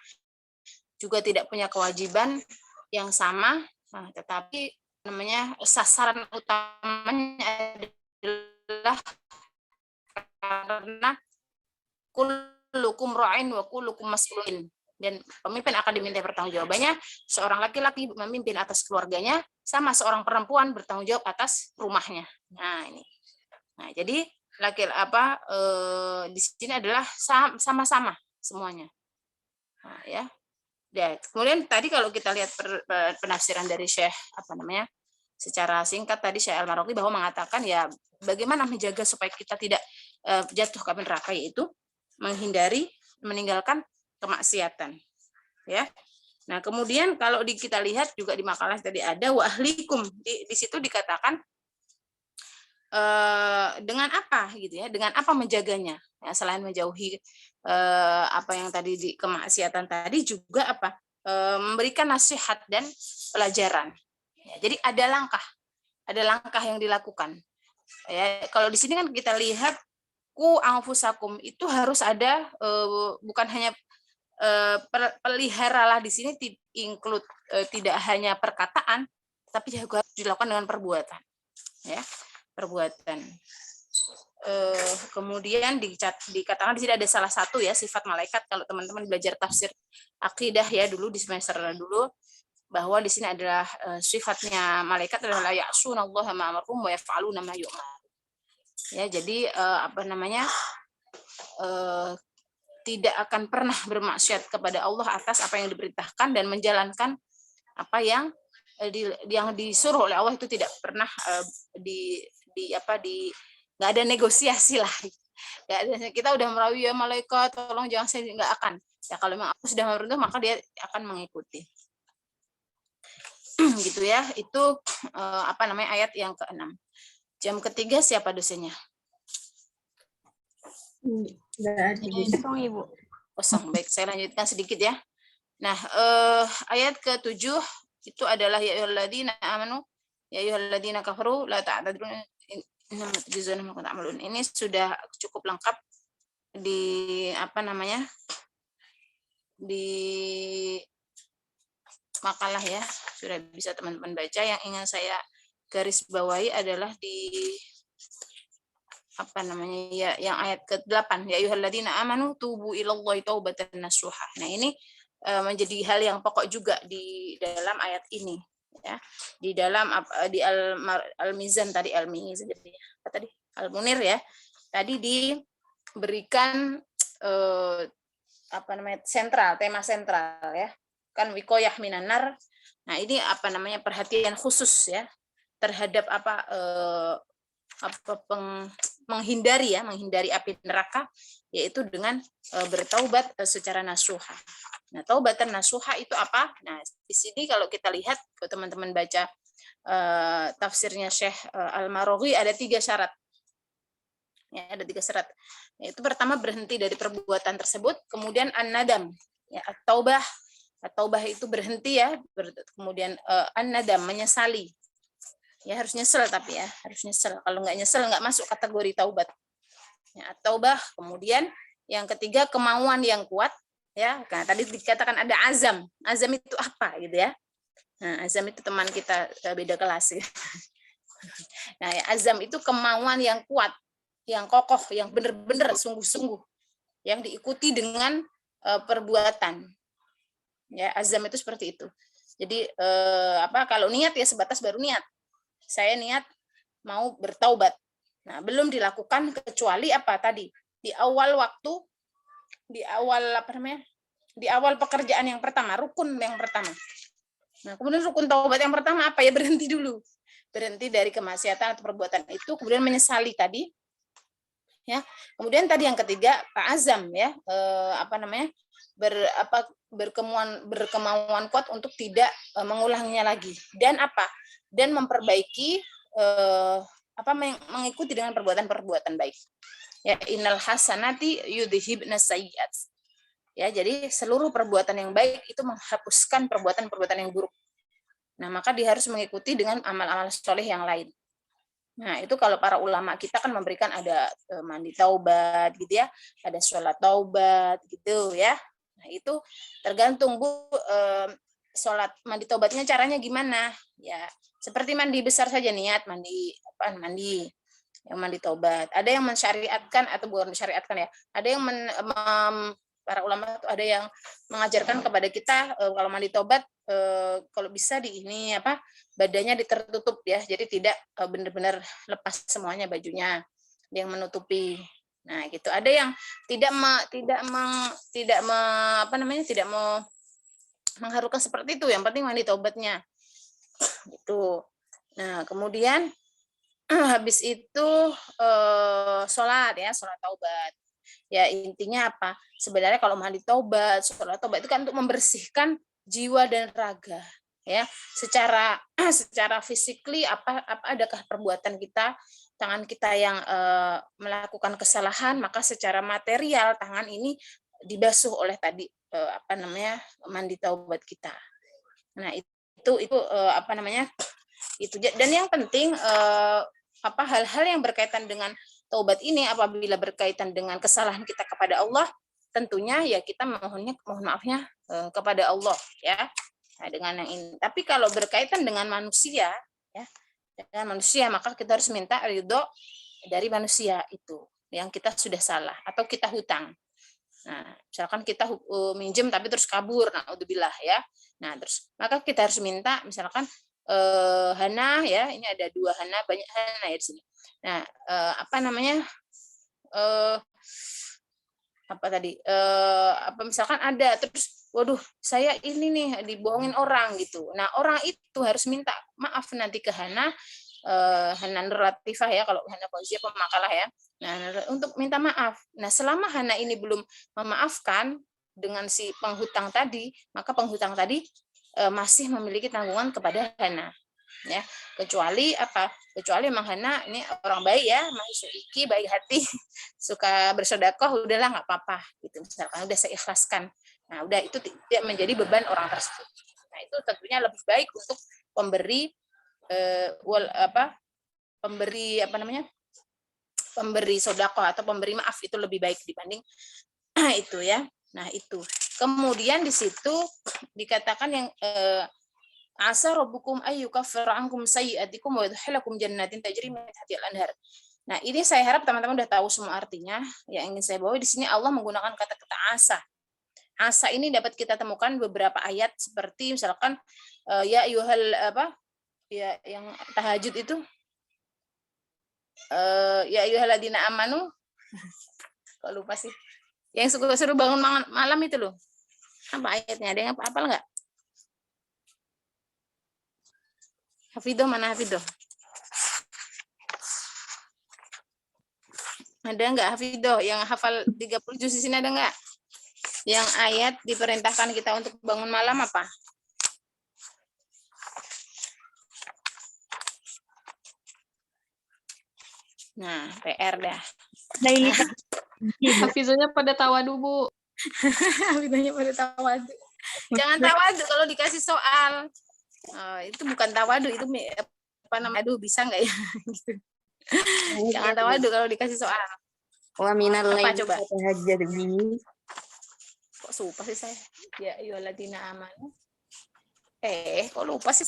juga tidak punya kewajiban yang sama, nah, tetapi namanya sasaran utamanya adalah karena kullukum ra'in wa kullukum mas'ulun, dan pemimpin akan diminta pertanggungjawabannya. Seorang laki-laki memimpin atas keluarganya, sama seorang perempuan bertanggung jawab atas rumahnya. Nah, ini. Nah, jadi di sini adalah sama-sama semuanya. Nah, ya. Dan kemudian tadi kalau kita lihat penafsiran dari Syekh secara singkat tadi Syekh Al-Maraghi bahwa mengatakan ya bagaimana menjaga supaya kita tidak jatuh ke neraka, yaitu meninggalkan kemaksiatan ya. Nah, kemudian kalau kita lihat juga di makalah tadi ada wa ahlikum, di situ dikatakan dengan apa gitu ya, dengan apa menjaganya ya, selain menjauhi apa yang tadi di kemaksiatan tadi juga memberikan nasihat dan pelajaran ya. Jadi ada langkah yang dilakukan ya. Kalau di sini kan kita lihat ku anfusakum itu harus ada, bukan hanya peliharalah di sini include tidak hanya perkataan tapi juga harus dilakukan dengan perbuatan ya, perbuatan. Kemudian dikatakan di sini ada salah satu ya sifat malaikat. Kalau teman-teman belajar tafsir akidah ya dulu di semester dulu, bahwa di sini adalah sifatnya malaikat adalah la ya'sunallaha ma amarum wa yaf'aluna ma yu'mar. Ya, jadi tidak akan pernah bermaksiat kepada Allah atas apa yang diperintahkan dan menjalankan apa yang disuruh oleh Allah, itu tidak pernah nggak ada negosiasi lah. Kita udah merawi ya malaikat tolong jangan, saya nggak akan ya, kalau memang aku sudah memerintah maka dia akan mengikuti. Gitu ya, itu ayat yang ke-6. Jam ketiga siapa dosennya?
Kosong, Ibu.
Kosong. Baik, saya lanjutkan sedikit ya. Nah, ayat ke-7 itu adalah ya ayyuhalladzina amanu ya ayyuhalladzina kafaru la ta'tadzuru ini sudah cukup lengkap di di makalah ya, sudah bisa teman-teman baca. Yang ingin saya garis bawahi adalah di yang ayat ke-8 ya ayyuhalladzina amanu tubu ilallahi taubatan nasuha. Nah, ini menjadi hal yang pokok juga di dalam ayat ini ya. Di dalam di Al-Mizan tadi, Al-Mizan apa tadi? Al-Munir ya. Tadi diberikan tema sentral ya. Kan wikoyah minanar. Nah, ini perhatian khusus ya terhadap menghindari api neraka, yaitu dengan bertaubat secara nasuha. Nah, taubatan nasuha itu apa? Nah, di sini kalau kita lihat, kalau teman-teman baca tafsirnya Syekh Al-Maraghi ada 3 syarat. Ya, ada 3 syarat. Yaitu pertama berhenti dari perbuatan tersebut, kemudian an-nadam, ya, at-taubah. At-taubah itu berhenti ya, kemudian an-nadam menyesali. Ya, harus nyesel, tapi ya harus nyesel. Kalau nggak nyesel nggak masuk kategori taubat. Ya, taubah. Kemudian yang ketiga kemauan yang kuat ya. Nah, tadi dikatakan ada azam. Azam itu apa gitu ya? Nah, azam itu teman kita beda kelas ya. Nah, ya, azam itu kemauan yang kuat, yang kokoh, yang benar-benar sungguh-sungguh, yang diikuti dengan perbuatan. Ya, azam itu seperti itu. Jadi kalau niat ya sebatas baru niat. Saya niat mau bertaubat. Nah, belum dilakukan kecuali apa tadi? Di awal waktu, di awal pekerjaan yang pertama, rukun yang pertama. Nah, kemudian rukun taubat yang pertama apa ya? Berhenti dulu. Berhenti dari kemaksiatan atau perbuatan itu, kemudian menyesali tadi. Ya. Kemudian tadi yang ketiga, ta'azam ya, berkemauan kuat untuk tidak mengulanginya lagi, dan dan memperbaiki mengikuti dengan perbuatan-perbuatan baik. Ya, innal hasanati yudhibna sayyi'at. Ya, jadi seluruh perbuatan yang baik itu menghapuskan perbuatan-perbuatan yang buruk. Nah, maka dia harus mengikuti dengan amal-amal soleh yang lain. Nah, itu kalau para ulama kita kan memberikan ada mandi taubat gitu ya, ada sholat taubat gitu ya. Nah, itu tergantung Bu, sholat mandi taubatnya caranya gimana? Ya, seperti mandi besar saja, niat mandi yang mandi taubat. Ada yang mensyariatkan atau bukan mensyariatkan ya. Ada yang para ulama itu ada yang mengajarkan kepada kita kalau mandi taubat kalau bisa badannya ditertutup ya, jadi tidak benar-benar lepas semuanya bajunya, yang menutupi. Nah, gitu. Ada yang tidak mau mengharukan seperti itu, yang penting mandi taubatnya. Gitu. Nah, kemudian habis itu sholat taubat. Ya, intinya apa? Sebenarnya kalau mandi taubat, sholat taubat itu kan untuk membersihkan jiwa dan raga. Ya, secara physically adakah perbuatan kita, tangan kita yang melakukan kesalahan, maka secara material tangan ini dibasuh oleh tadi mandi taubat kita. Nah, itu dan yang penting hal-hal yang berkaitan dengan taubat ini apabila berkaitan dengan kesalahan kita kepada Allah, tentunya ya kita mohon maafnya kepada Allah ya. Nah, dengan yang ini. Tapi kalau berkaitan dengan manusia ya, maka kita harus minta ridho dari manusia itu yang kita sudah salah atau kita hutang. Nah, misalkan kita minjem tapi terus kabur, naudzubillah ya. Nah, terus maka kita harus minta misalkan hana ya, ini ada 2 hana, banyak hana ya di sini. Nah, misalkan ada terus waduh saya ini nih dibohongin orang gitu. Nah, orang itu harus minta maaf nanti ke hana Nur Latifah ya, kalau hana Fauzia pemakalah ya. Nah, untuk minta maaf. Nah, selama hana ini belum memaafkan dengan si penghutang tadi, maka penghutang tadi masih memiliki tanggungan kepada hana. Ya, kecuali emang hana ini orang baik ya, masih suiki, baik hati, suka bersedekah, udahlah nggak apa-apa gitu, misalkan udah saya ikhlaskan. Nah, udah itu tidak menjadi beban orang tersebut. Nah, itu tentunya lebih baik untuk pemberi pemberi sedekah atau pemberi maaf, itu lebih baik dibanding itu ya. Nah, itu. Kemudian di situ dikatakan yang asa rabbukum ayyukaffira ankum sayyi'atikum wa yudkhilakum jannatin tajri min tahtiha al-anhar. Nah, ini saya harap teman-teman udah tahu semua artinya. Yang ingin saya bawa di sini Allah menggunakan kata-kata asa. Asa ini dapat kita temukan beberapa ayat seperti misalkan ya ayyuhal yang tahajud itu ya ayyuhalladzina amanu. Kok lupa sih. Yang suruh bangun malam itu loh. Apa ayatnya? Ada yang hafal enggak? Hafidoh, mana Hafidoh? Ada enggak Hafidoh yang hafal 30 juz di sini, ada enggak? Yang ayat diperintahkan kita untuk bangun malam apa? Nah, PR dah.
Hafizahnya pada tawadu, Bu.
Hafizahnya pada tawadu. Jangan tawadu kalau dikasih soal. Itu bukan tawadu, itu aduh bisa enggak ya? Gitu. Jangan tawadu kalau dikasih soal.
Wa minal laili
coba?
fatahajjad bihi.
Kok lupa sih saya? Ya ayyuhalladzina amanu. Kok lupa sih?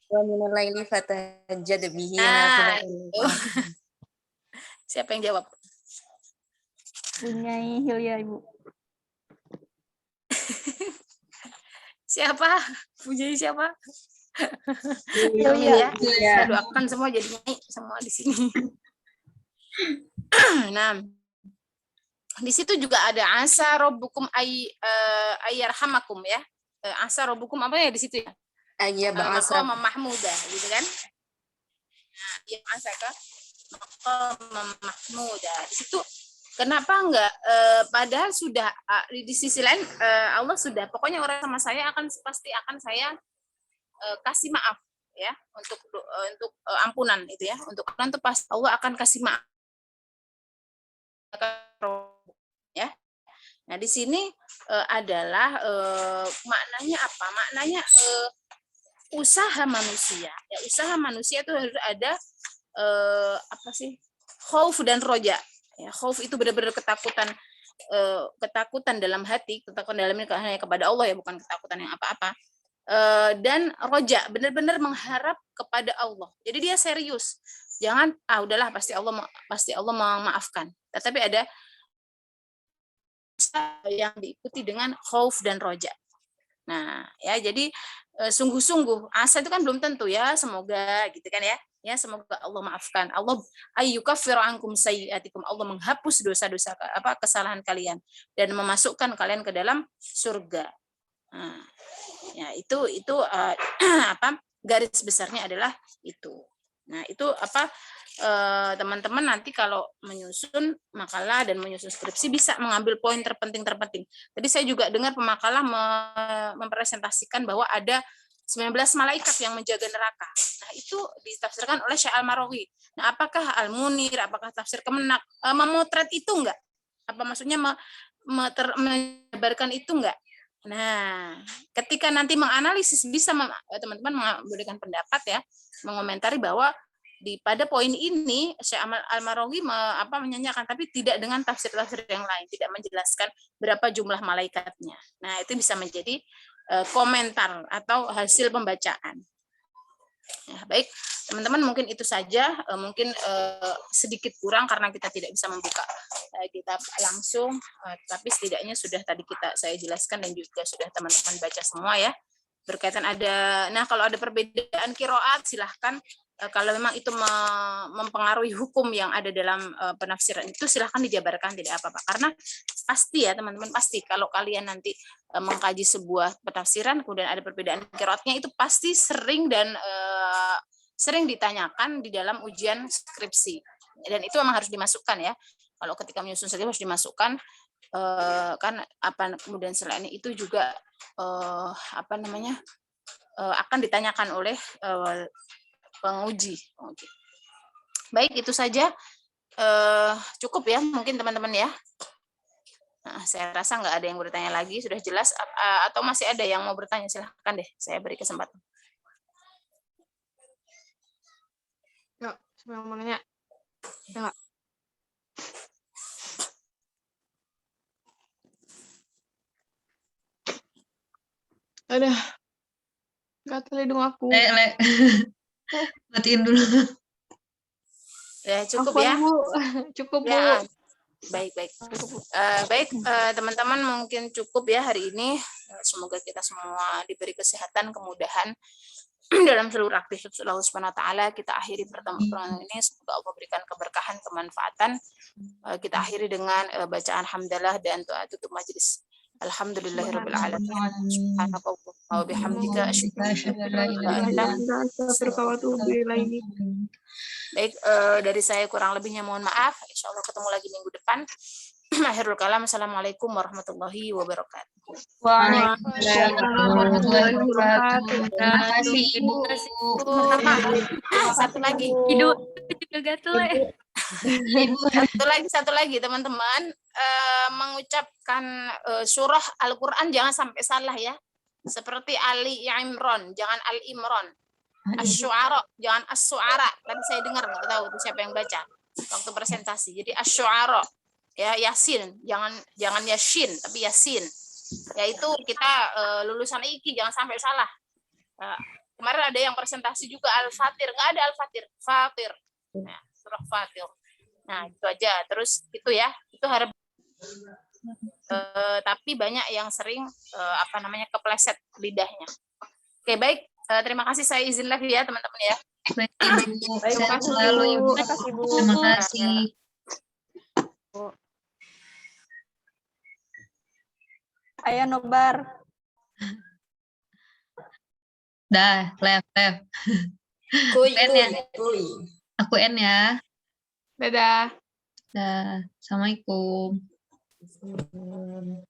Wa minal laili fatahajjad bihi.
Siapa yang jawab?
Punyai Hilya, Ibu.
Siapa? Punyai siapa?
Hilya.
Saya doakan semua jadi nyai semua di sini. Nah, di situ juga ada asa rabbukum ayyarhamakum ya. Asa rabbukum apa ya di situ ya? Maqam mahmudah gitu kan? Nah, yang asa ka maqam mahmudah. Di situ Kenapa enggak? Padahal sudah di sisi lain Allah sudah, pokoknya orang sama saya pasti akan saya kasih maaf ya, untuk ampunan itu ya, untuk ampunan itu pas Allah akan kasih maaf ya. Nah di sini adalah maknanya apa? Maknanya usaha manusia ya, usaha manusia itu harus ada apa sih, khauf dan roja ya. Khauf itu benar-benar ketakutan, ketakutan dalam hati, ketakutan dalam ini hanya kepada Allah ya, bukan ketakutan yang apa-apa. Dan roja benar-benar mengharap kepada Allah, jadi dia serius, jangan udahlah pasti Allah memaafkan, tetapi ada yang diikuti dengan khauf dan roja. Nah ya, jadi sungguh-sungguh asa itu kan belum tentu ya, semoga gitu kan ya. Ya semoga Allah maafkan. Allah ayyukaffiru ankum sayyi'atikum, Allah menghapus dosa-dosa kesalahan kalian dan memasukkan kalian ke dalam surga. Nah, ya itu apa garis besarnya adalah itu. Nah itu apa, teman-teman nanti kalau menyusun makalah dan menyusun skripsi bisa mengambil poin terpenting. Tadi saya juga dengar pemakalah mempresentasikan bahwa ada 19 malaikat yang menjaga neraka. Nah, itu ditafsirkan oleh Syekh Al-Marawi. Nah, apakah Al-Munir, apakah tafsir Kemenak memotret itu enggak? Apa maksudnya menyebarkan itu enggak? Nah, ketika nanti menganalisis bisa teman-teman memberikan pendapat ya, mengomentari bahwa pada poin ini Syekh Al-Marawi menyanyikan, tapi tidak dengan tafsir-tafsir yang lain, tidak menjelaskan berapa jumlah malaikatnya. Nah, itu bisa menjadi komentar atau hasil pembacaan. Ya, baik, teman-teman, mungkin itu saja. Mungkin sedikit kurang karena kita tidak bisa membuka kitab langsung, tapi setidaknya sudah tadi saya jelaskan dan juga sudah teman-teman baca semua ya. Berkaitan nah kalau ada perbedaan qiraat silahkan, kalau memang itu mempengaruhi hukum yang ada dalam penafsiran itu silahkan dijabarkan, tidak apa-apa. Karena pasti ya teman-teman, pasti kalau kalian nanti mengkaji sebuah penafsiran kemudian ada perbedaan qiraatnya, itu pasti sering ditanyakan di dalam ujian skripsi, dan itu memang harus dimasukkan ya. Kalau ketika menyusun skripsi harus dimasukkan, kan kemudian selain itu juga akan ditanyakan oleh penguji. Baik, itu saja, cukup ya mungkin teman-teman ya. Nah, saya rasa nggak ada yang bertanya lagi, sudah jelas. Atau masih ada yang mau bertanya, silahkan deh, saya beri kesempatan.
Yuk, siapa yang mau nanya? Enggak. Aduh, gatel hidung aku.
Matiin dulu.
Ya, cukup
Afwan,
ya.
Bu. Cukup, Bu.
Ya, baik. Baik, teman-teman, mungkin cukup ya hari ini. Semoga kita semua diberi kesehatan, kemudahan dalam seluruh aktivitas Allah Subhanahu wa taala. Kita akhiri pertemuan ini, semoga Allah berikan keberkahan, kemanfaatan. Kita akhiri dengan bacaan hamdalah dan doa tutup majelis. Alhamdulillahirabbil alamin. Subhanallah wa bihamdika asyhadu an la ilaha illa anta astaghfiruka wa atubu ilaik. Baik, dari saya kurang lebihnya mohon maaf. Insyaallah ketemu lagi minggu depan. Akhirul kalam. Assalamualaikum warahmatullahi wabarakatuh.
Waalaikumsalam warahmatullahi wabarakatuh.
Terima kasih Ibu.
Satu lagi.
Hidung juga gatel ya.
Satu lagi teman-teman, mengucapkan surah Al-Quran jangan sampai salah ya. Seperti Ali Imran, jangan Al Imran. Asy-Syu'ara, jangan As-Syu'ara. Tadi saya dengar, nggak tahu itu siapa yang baca waktu presentasi. Jadi Asy-Syu'ara, ya Yasin, jangan Yasin tapi Yasin. Yaitu kita lulusan IKI jangan sampai salah. Kemarin ada yang presentasi juga Al-Fatir, nggak ada Al-Fatir, Fatir. Nah, surah Fatir. Nah, itu aja. Terus itu ya, itu harap tapi banyak yang sering kepleset lidahnya. Oke, baik. Terima kasih, saya izin lagi ya teman-teman ya.
Baik, Ibu. Sehat selalu, Ibu. Terima kasih.
Ayo nobar.
Dah, left.
Kuy,
N ya.
kuy.
Aku N ya.
Dadah.
Dah, Assalamualaikum.
Bismillah.